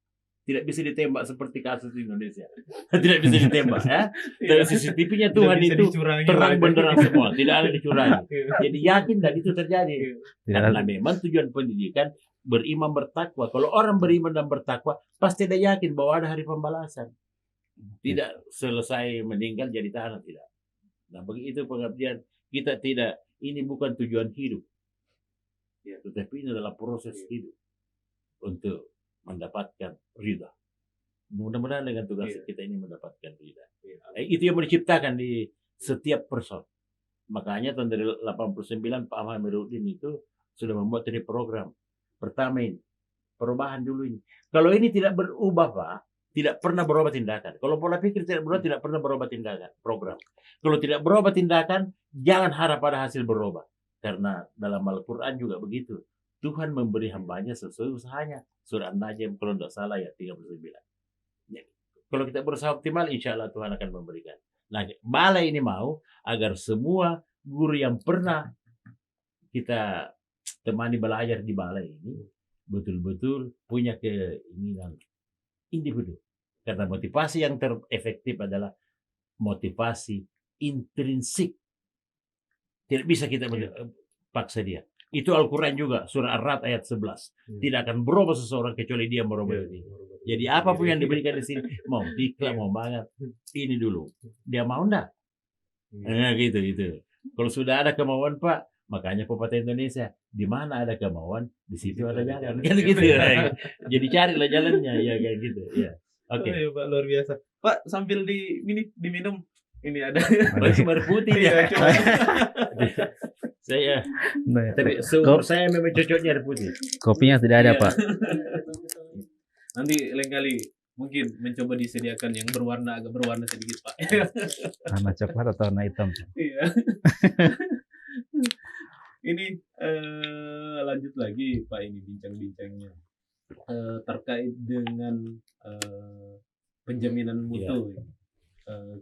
Tidak bisa ditembak seperti kasus di Indonesia. Tidak bisa ditembak ya. Dan CCTV-nya Tuhan itu terang benderang semua, tidak ada dicurangi. Jadi yakin dan itu terjadi. Karena memang tujuan pendidikan beriman bertakwa. Kalau orang beriman dan bertakwa, pasti dia yakin bahwa ada hari pembalasan. Tidak selesai meninggal jadi tahanan, tidak. Nah, begitu pengabdian kita tidak. Ini bukan tujuan hidup. Tetapi ini adalah proses hidup untuk mendapatkan ridha. Mudah-mudahan dengan tugas kita ini mendapatkan ridha. Itu yang diciptakan di setiap person. Makanya tahun dari 89 Pak Amiruddin itu sudah membuat ini program. Pertama ini, perubahan dulu ini. Kalau ini tidak berubah Pak, tidak pernah berubah tindakan. Kalau pola pikir tidak berubah, tidak pernah berubah tindakan. Program. Kalau tidak berubah tindakan, jangan harap pada hasil berubah. Karena dalam Al-Quran juga begitu. Tuhan memberi hambanya sesuai usahanya. Surah An-Najm kalau tidak salah ya 39. Ya. Kalau kita berusaha optimal, insya Allah Tuhan akan memberikan. Nah, balai ini mau agar semua guru yang pernah kita temani belajar di balai ini, betul-betul punya keinginan individu. Karena motivasi yang terefektif adalah motivasi intrinsik. Tidak bisa kita paksa dia. Itu Al-Quran juga, surah Ar-Ra'd ayat 11. Tidak akan berubah seseorang kecuali dia merubah diri. Jadi apapun yang diberikan di sini, mau diklat, mau banget, ini dulu. Dia mau enggak? Nah, gitu. Kalau sudah ada kemauan, Pak, makanya pepatah Indonesia, di mana ada kemauan, di situ ada jalan. Kan gitu ya. Jadi carilah jalannya, ya kayak gitu. Ya. Oke. Oh, ya, Pak, luar biasa. Pak, sambil diminum, ini ada air putih ya. Saya, tapi saya memang cocoknya air putih. Kopinya tidak ada, Iya. Pak. Nanti lain kali mungkin mencoba disediakan yang agak berwarna sedikit, Pak. Warna coklat atau warna hitam? Iya. Ini lanjut lagi, Pak, ini bincang-bincangnya terkait dengan penjaminan mutu.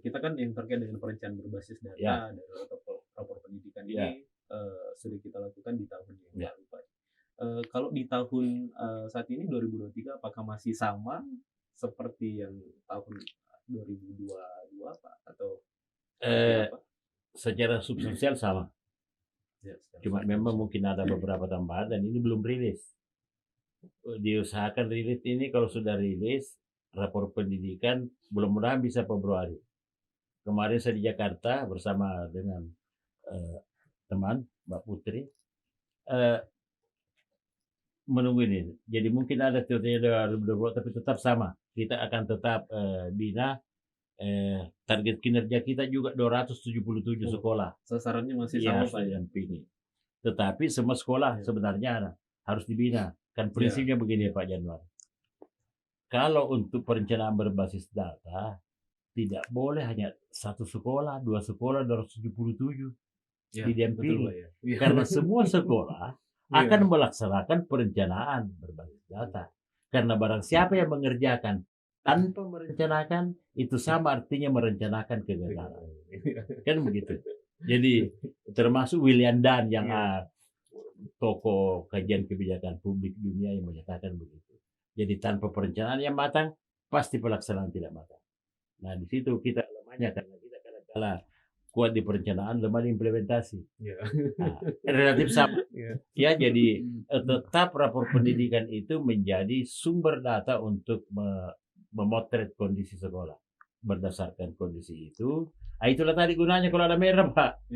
Kita kan yang terkait dengan perencanaan berbasis data dan rapor pendidikan ini sudah kita lakukan di tahun yang lalu, Pak. Kalau di tahun saat ini 2023, apakah masih sama seperti yang tahun 2022, Pak? Atau apa? Secara substansial sama. Ya, Cuma memang mungkin ada beberapa tambahan dan ini belum rilis. Diusahakan rilis ini, kalau sudah rilis rapor pendidikan mudah-mudahan bisa Februari. Kemarin saya di Jakarta bersama dengan teman Mbak Putri menunggu ini. Jadi mungkin ada teorinya 2020 tapi tetap sama. Kita akan tetap bina target kinerja kita juga 277 sekolah. Sasarannya masih sama, Pak. Yang pilih. Tetapi semua sekolah sebenarnya harus dibina. Kan prinsipnya begini, Pak Januar. Kalau untuk perencanaan berbasis data, tidak boleh hanya satu sekolah, 2 sekolah, 277 didampingi. Karena semua sekolah akan melaksanakan perencanaan berbasis data. Karena barang siapa yang mengerjakan tanpa merencanakan, itu sama artinya merencanakan kegagalan. Kan begitu. Jadi termasuk William Dunn yang tokoh kajian kebijakan publik dunia yang menyatakan begitu. Jadi tanpa perencanaan yang matang, pasti pelaksanaan tidak matang. Nah, di situ kita lemahnya karena kita kadang-kadang kuat di perencanaan, lemah di implementasi. Nah, relatif sama. Ya, jadi tetap rapor pendidikan itu menjadi sumber data untuk memotret kondisi sekolah. Berdasarkan kondisi itu, itulah tadi gunanya kalau ada merah, Pak.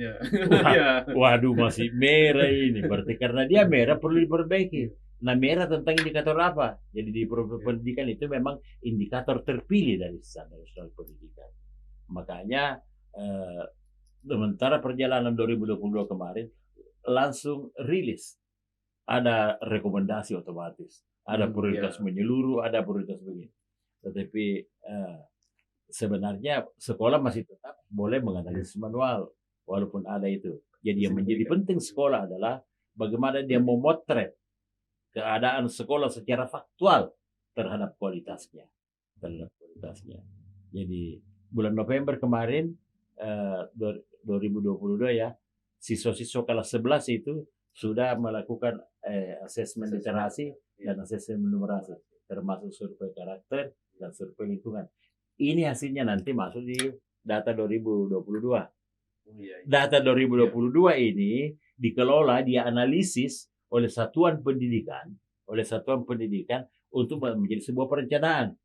Waduh, masih merah ini. Berarti karena dia merah perlu diperbaiki. Nah, merah tentang indikator apa? Jadi di pendidikan itu memang indikator terpilih dari Standar Nasional Pendidikan. Makanya sementara perjalanan 2022 kemarin langsung rilis. Ada rekomendasi otomatis. Ada prioritas menyeluruh, ada prioritas begini. Tetapi sebenarnya sekolah masih tetap boleh menganalisis manual walaupun ada itu. Jadi yang menjadi penting sekolah adalah bagaimana dia memotret keadaan sekolah secara faktual terhadap kualitasnya. Jadi bulan November kemarin 2022 ya, siswa-siswa kelas 11 itu sudah melakukan asesmen literasi dan asesmen numerasi, termasuk survei karakter dan survei lingkungan. Ini hasilnya nanti masuk di data 2022. Data 2022 ini dikelola, dianalisis oleh satuan pendidikan untuk menjadi sebuah perencanaan.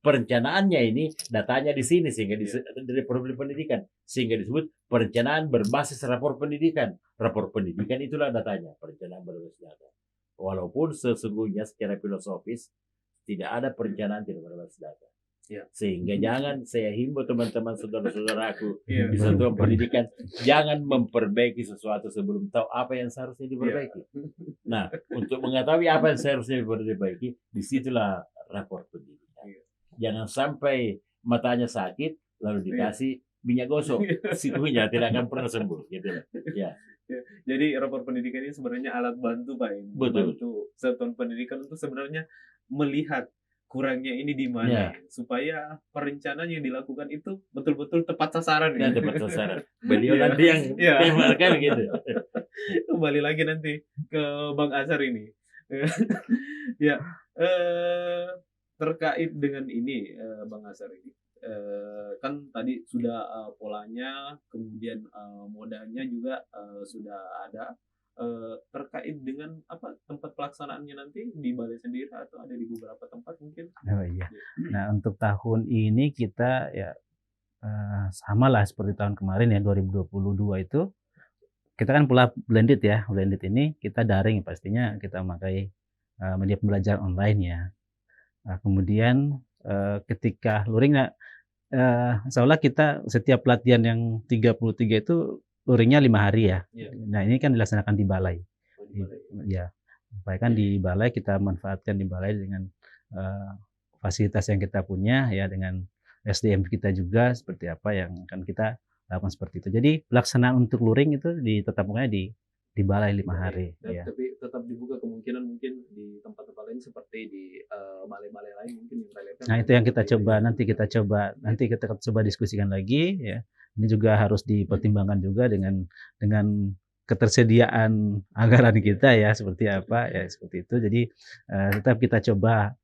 Perencanaannya ini datanya di sini sehingga dari problem pendidikan sehingga disebut perencanaan berbasis rapor pendidikan. Rapor pendidikan itulah datanya, perencanaan berbasis data. Walaupun sesungguhnya secara filosofis tidak ada perencanaan tidak berbasis data. Sehingga jangan saya himbau teman-teman saudara-saudaraku di satuan pendidikan, jangan memperbaiki sesuatu sebelum tahu apa yang seharusnya diperbaiki. Nah, untuk mengetahui apa yang seharusnya diperbaiki, disitulah rapor pendidikan. Jangan sampai matanya sakit lalu dikasih minyak gosok, sikunya tidak akan pernah sembuh. Gitu. Jadi rapor pendidikan ini sebenarnya alat bantu, Pak. Bantu satuan pendidikan untuk sebenarnya melihat kurangnya ini di mana supaya perencanaan yang dilakukan itu betul-betul tepat sasaran ya. Tepat sasaran. Beliau nanti yang temarkan gitu. Kembali lagi nanti ke Bang Azhar ini. Ya, terkait dengan ini, Bang Asar ini, kan tadi sudah polanya, kemudian modalnya juga sudah ada. Terkait dengan apa tempat pelaksanaannya nanti di balai sendiri atau ada di beberapa tempat mungkin? Oh iya. Nah, untuk tahun ini kita ya sama lah seperti tahun kemarin ya 2022 itu kita kan pula blended ya. Blended ini kita daring pastinya kita memakai media pembelajaran online ya. Nah, kemudian ketika luring seolah kita setiap pelatihan yang 33 itu luringnya 5 hari ya. Iya. Nah, ini kan dilaksanakan di balai. Di balai. Ya, kan di balai kita manfaatkan di balai dengan fasilitas yang kita punya ya, dengan SDM kita juga seperti apa yang akan kita lakukan seperti itu. Jadi pelaksanaan untuk luring itu tetap mukanya di balai 5 hari. Ya. Tapi tetap dibuka kemungkinan mungkin di tempat-tempat lain seperti di balai-balai lain mungkin yang relevan. Nah, itu yang kita coba nanti kita coba diskusikan lagi ya. Ini juga harus dipertimbangkan juga dengan ketersediaan anggaran kita ya, seperti apa ya, seperti itu. Jadi tetap kita coba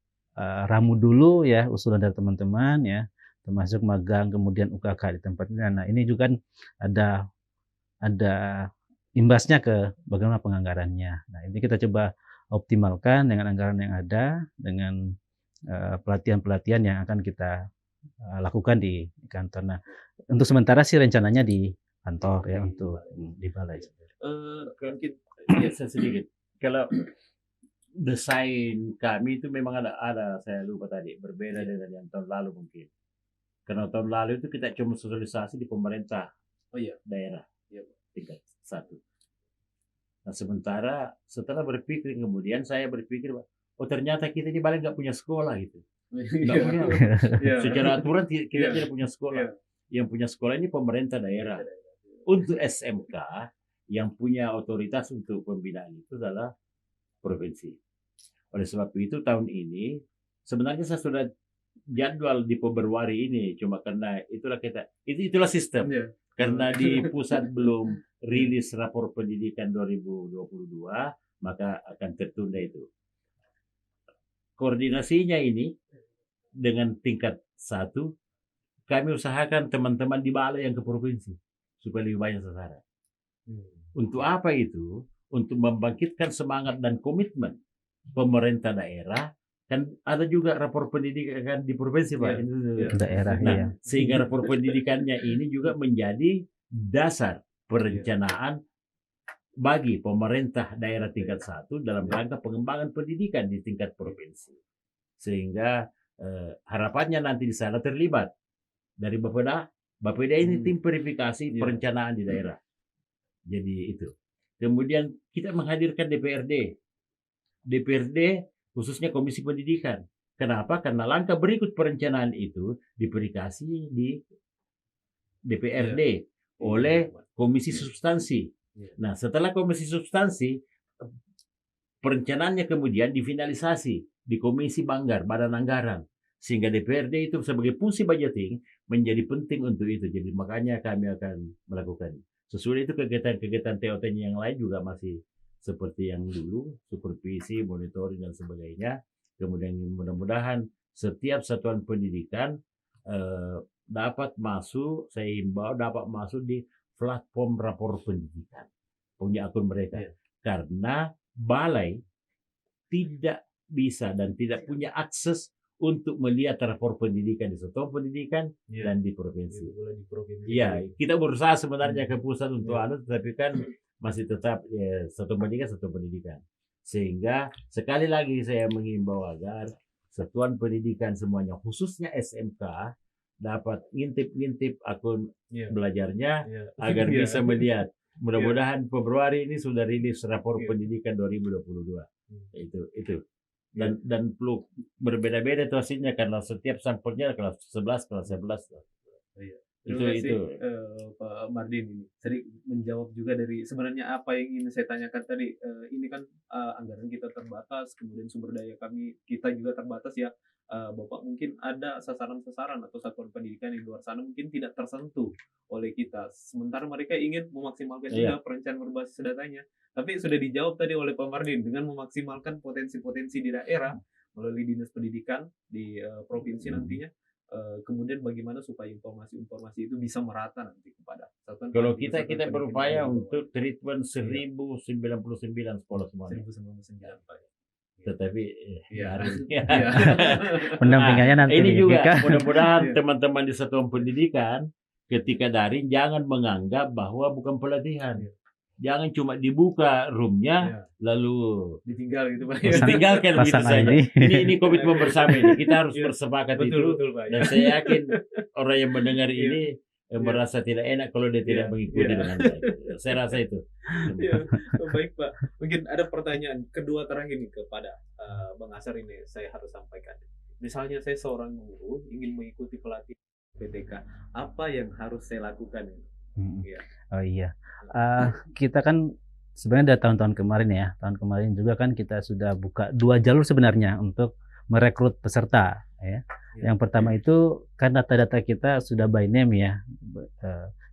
ramu dulu ya usulan dari teman-teman ya, termasuk magang kemudian UKK di tempatnya. Nah, ini juga kan ada imbasnya ke bagaimana penganggarannya. Nah, ini kita coba optimalkan dengan anggaran yang ada, dengan pelatihan-pelatihan yang akan kita lakukan di kantor. Nah, untuk sementara sih rencananya di kantor ya, untuk di balai. Mungkin Ya, sedikit. Kalau desain kami itu memang ada saya lupa tadi, berbeda dengan yang tahun lalu mungkin. Karena tahun lalu itu kita cuma sosialisasi di pemerintah daerah tingkat 1. Nah, sementara setelah berpikir kemudian saya berpikir, oh ternyata kita di Bali nggak punya sekolah gitu. Nggak punya. Secara aturan kita tidak punya sekolah. Yang punya sekolah ini pemerintah daerah. Untuk SMK yang punya otoritas untuk pembinaan itu adalah provinsi. Oleh sebab itu tahun ini sebenarnya saya sudah jadwal di Februari ini, cuma karena itulah sistem. Karena di pusat belum rilis rapor pendidikan 2022, maka akan tertunda itu. Koordinasinya ini dengan tingkat 1, kami usahakan teman-teman di balai yang ke provinsi supaya lebih banyak sasaran. Untuk apa itu? Untuk membangkitkan semangat dan komitmen pemerintah daerah. Kan ada juga rapor pendidikan di provinsi, Pak. Daerah. Nah, sehingga rapor pendidikannya ini juga menjadi dasar perencanaan bagi pemerintah daerah tingkat 1 dalam rangka pengembangan pendidikan di tingkat provinsi. Sehingga harapannya nanti di sana terlibat dari Bapeda ini tim verifikasi perencanaan di daerah. Jadi itu. Kemudian kita menghadirkan DPRD khususnya Komisi Pendidikan. Kenapa? Karena langkah berikut perencanaan itu diverifikasi di DPRD oleh Komisi Substansi. Nah, setelah Komisi Substansi, perencanaannya kemudian difinalisasi di Komisi Banggar, Badan Anggaran. Sehingga DPRD itu sebagai fungsi budgeting menjadi penting untuk itu. Jadi makanya kami akan melakukan. Sesudah itu kegiatan-kegiatan TOT-nya yang lain juga masih seperti yang dulu, supervisi, monitoring, dan sebagainya. Kemudian mudah-mudahan setiap satuan pendidikan dapat masuk, saya himbau, dapat masuk di platform rapor pendidikan. Punya akun mereka. Karena balai tidak bisa dan tidak punya akses untuk melihat rapor pendidikan di satuan pendidikan dan di provinsi. Iya, kita berusaha sebenarnya ke pusat untuk tapi kan masih tetap satuan pendidikan. Sehingga sekali lagi saya mengimbau agar satuan pendidikan semuanya, khususnya SMK, dapat ngintip akun belajarnya agar bisa melihat. Mudah-mudahan Februari ini sudah rilis rapor pendidikan 2022. Itu. Dan perlu berbeda-beda itu hasilnya karena setiap sampelnya kelas 11, kelas 11. Itu Pak Mardin ini sering menjawab juga dari sebenarnya apa yang ingin saya tanyakan tadi. Ini kan anggaran kita terbatas, kemudian sumber daya kita juga terbatas ya. Bapak mungkin ada sasaran-sasaran atau satuan pendidikan yang di luar sana mungkin tidak tersentuh oleh kita. Sementara mereka ingin memaksimalkan juga perencanaan berbasis datanya. Tapi sudah dijawab tadi oleh Pak Mardin dengan memaksimalkan potensi-potensi di daerah melalui dinas pendidikan di provinsi nantinya. Kemudian bagaimana supaya informasi-informasi itu bisa merata nanti kepada satuan. Kalau kita berupaya untuk treatment 1099 sekolah semuanya. 1099 Pak. Tetapi pendampingannya nanti ini juga mudah-mudahan teman-teman di satuan pendidikan ketika daring jangan menganggap bahwa bukan pelatihan. Jangan cuma dibuka roomnya lalu ditinggal gitu Pak. Ditinggalkan begitu saja. Ini komitmen bersama ini. Kita harus bersepakat itu. Betul, Pak. Dan saya yakin orang yang mendengar ini merasa tidak enak kalau dia tidak mengikuti dengan baik. Saya rasa itu. Baik Pak. Mungkin ada pertanyaan kedua terakhir nih kepada Bang Asar ini saya harus sampaikan. Misalnya saya seorang guru ingin mengikuti pelatihan PTK, apa yang harus saya lakukan? Oh iya, kita kan sebenarnya dari tahun-tahun kemarin ya, tahun kemarin juga kan kita sudah buka 2 jalur sebenarnya untuk merekrut peserta ya. Yang pertama itu kan data-data kita sudah by name ya,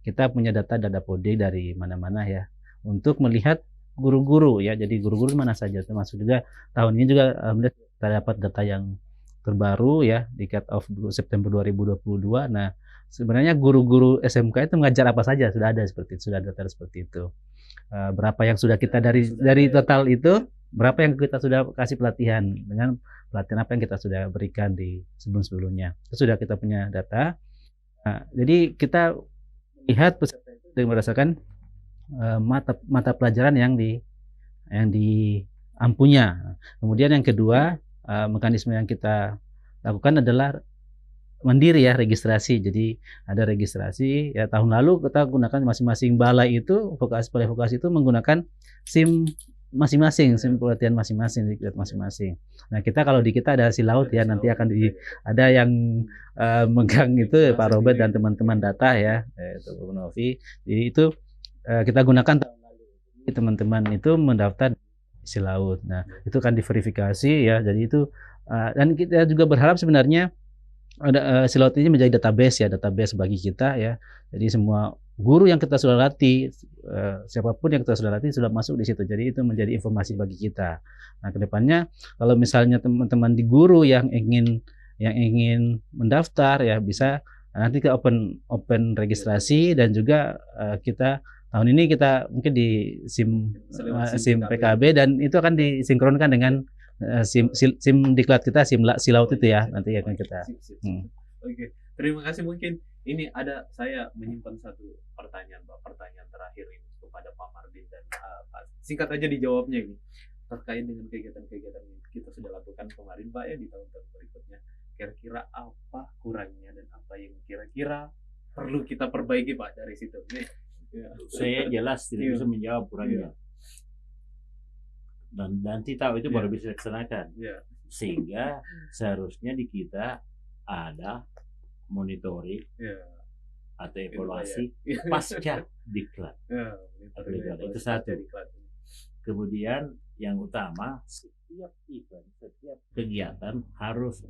kita punya data Dadapodi dari mana-mana ya, untuk melihat guru-guru ya, jadi guru-guru mana saja, termasuk juga tahun ini juga kita dapat data yang terbaru ya di cut off September 2022. Nah sebenarnya guru-guru SMK itu mengajar apa saja sudah ada seperti itu, sudah ada data seperti itu. Berapa yang sudah kita dari total itu, berapa yang kita sudah kasih pelatihan dengan pelatihan apa yang kita sudah berikan di sebelum-sebelumnya. Itu sudah kita punya data. Nah, jadi kita lihat peserta itu dengan berdasarkan mata pelajaran yang diampunya. Kemudian yang kedua, mekanisme yang kita lakukan adalah mandiri ya, registrasi. Jadi ada registrasi ya, tahun lalu kita gunakan masing-masing balai itu balai vokasi itu menggunakan SIM masing-masing, SIM pelatihan masing-masing, masing-masing. Nah kita kalau di kita ada Silaut ya, nanti akan ada yang megang itu Pak Robert dan teman-teman data ya, itu Bu Novi. Jadi itu kita gunakan tahun lalu. Teman-teman itu mendaftar Silaut. Nah itu kan diverifikasi ya, jadi itu dan kita juga berharap sebenarnya ada Silaut ini menjadi database bagi kita ya. Jadi semua guru yang kita sudah latih, siapapun yang kita sudah latih sudah masuk di situ. Jadi itu menjadi informasi bagi kita. Nah, kedepannya kalau misalnya teman-teman di guru yang ingin mendaftar ya bisa nanti ke open registrasi, dan juga kita tahun ini kita mungkin di SIM PKB, dan itu akan disinkronkan dengan SIM diklat kita, SIM Silaut itu ya, nanti akan kita. Oke, terima kasih. Mungkin ini saya menyimpan satu pertanyaan Pak, pertanyaan terakhir ini kepada Pak Mardin dan Pak. Singkat aja dijawabnya ini terkait dengan kegiatan-kegiatan yang kita sudah lakukan kemarin Pak ya di tahun-tahun berikutnya. Kira-kira apa kurangnya dan apa yang kira-kira perlu kita perbaiki Pak dari situ? Saya jelas tidak bisa menjawab kurangnya. Dan nanti tahu itu baru bisa dilaksanakan. Sehingga seharusnya di kita ada monitoring atau evaluasi pasca diklat. Itu satu. Kemudian yang utama, setiap event, setiap kegiatan harus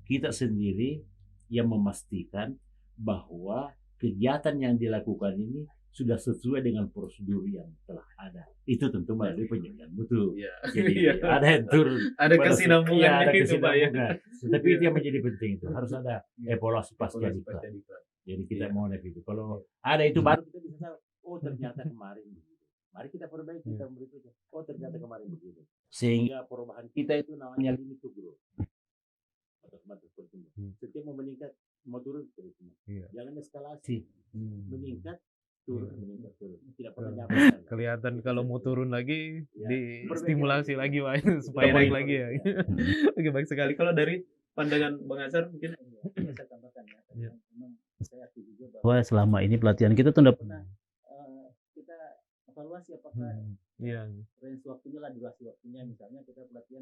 kita sendiri yang memastikan bahwa kegiatan yang dilakukan ini sudah sesuai dengan prosedur yang telah ada. Itu tentu melalui penjagaan mutu. Jadi ada yang turun, ada kesinambungan itu Pak ya. Tetapi itu yang menjadi penting, itu harus ada evaluasi pasca diklat. Jadi kita mau itu. Kalau ada itu baru kita bisa tahu, oh ternyata kemarin begitu. Mari kita perbaiki tahun berikutnya. Oh ternyata kemarin begitu. Sehingga perubahan kita itu namanya limit to grow. Setiap mau meningkat, mau turun terus. Jangan eskalasi. Meningkat, turun. Tidak pernah nyampe. Kelihatan kalau mau turun lagi distimulasi lagi Pak, supaya naik lagi ya. Oke, baik sekali. Kalau dari pandangan Bang Asar mungkin saya tambahkan ya. Memang saya aktif juga bahwa selama ini pelatihan kita tuh udah pernah kita evaluasi apakah range waktunya lah, durasi waktunya, misalnya kita pelatihan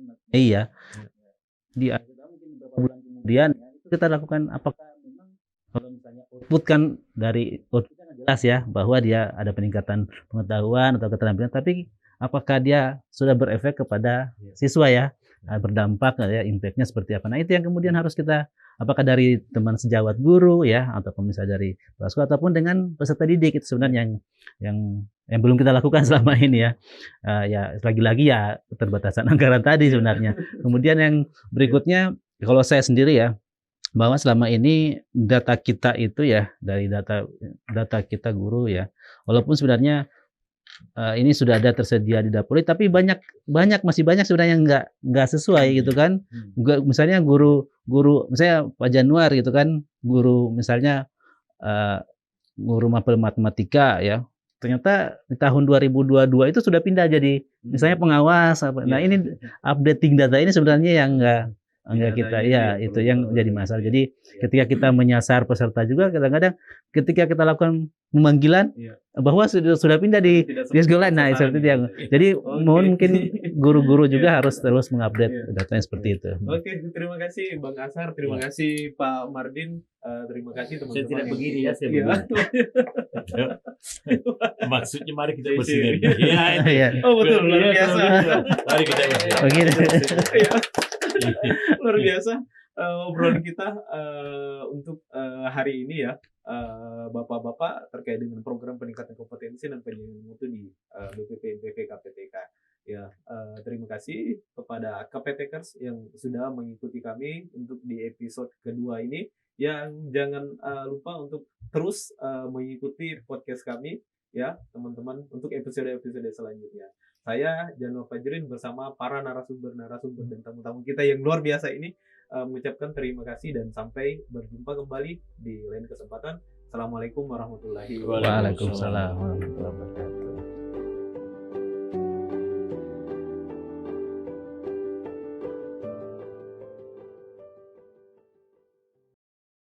di mungkin beberapa bulan kemudian itu kita lakukan apakah memang kalau misalnya output kan dari outputnya kan jelas ya bahwa dia ada peningkatan pengetahuan atau keterampilan, tapi apakah dia sudah berefek kepada siswa ya. berdampak ya, impact-nya seperti apa. Nah, itu yang kemudian harus kita, apakah dari teman sejawat guru ya, ataupun misalnya dari kepala sekolah, ataupun dengan peserta didik, itu sebenarnya yang belum kita lakukan selama ini ya. Ya lagi-lagi ya keterbatasan anggaran tadi sebenarnya. Kemudian yang berikutnya, kalau saya sendiri ya, bahwa selama ini data kita itu ya, dari data kita guru ya, walaupun sebenarnya ini sudah ada tersedia di Dapuri, tapi masih banyak sebenarnya yang nggak sesuai gitu kan. Misalnya guru misalnya Pak Januar gitu kan, guru misalnya guru mapel matematika ya, ternyata di tahun 2022 itu sudah pindah jadi misalnya pengawas apa. Nah, ini updating data ini sebenarnya yang enggak kita ya, itu yang jadi masalah. Jadi ketika kita menyasar peserta juga, kadang-kadang ketika kita lakukan pemanggilan bahwa sudah pindah di sekolah lain. Nah, seperti itu yang. Jadi mohon mungkin guru-guru juga harus terus mengupdate datanya seperti itu. Oke, terima kasih Bang Asar, terima kasih Pak Mardin, terima kasih teman-teman. Saya tidak begini ya, saya Iya. Maksudnya mari kita bersinergi. Iya. Oh betul, luar biasa. Mari kita bersinergi. Begitu. Iya. Luar biasa obrolan kita untuk hari ini ya, bapak-bapak, terkait dengan program peningkatan kompetensi dan penyiaran mutu di BPP KPTK. Ya, terima kasih kepada KPTKers yang sudah mengikuti kami untuk di episode kedua ini. Yang jangan lupa untuk terus mengikuti podcast kami ya teman-teman untuk episode-episode selanjutnya. Saya Januar Fajrin bersama para narasumber dan tamu-tamu kita yang luar biasa ini mengucapkan terima kasih dan sampai berjumpa kembali di lain kesempatan. Assalamualaikum warahmatullahi wabarakatuh. Waalaikumsalam warahmatullahi wabarakatuh.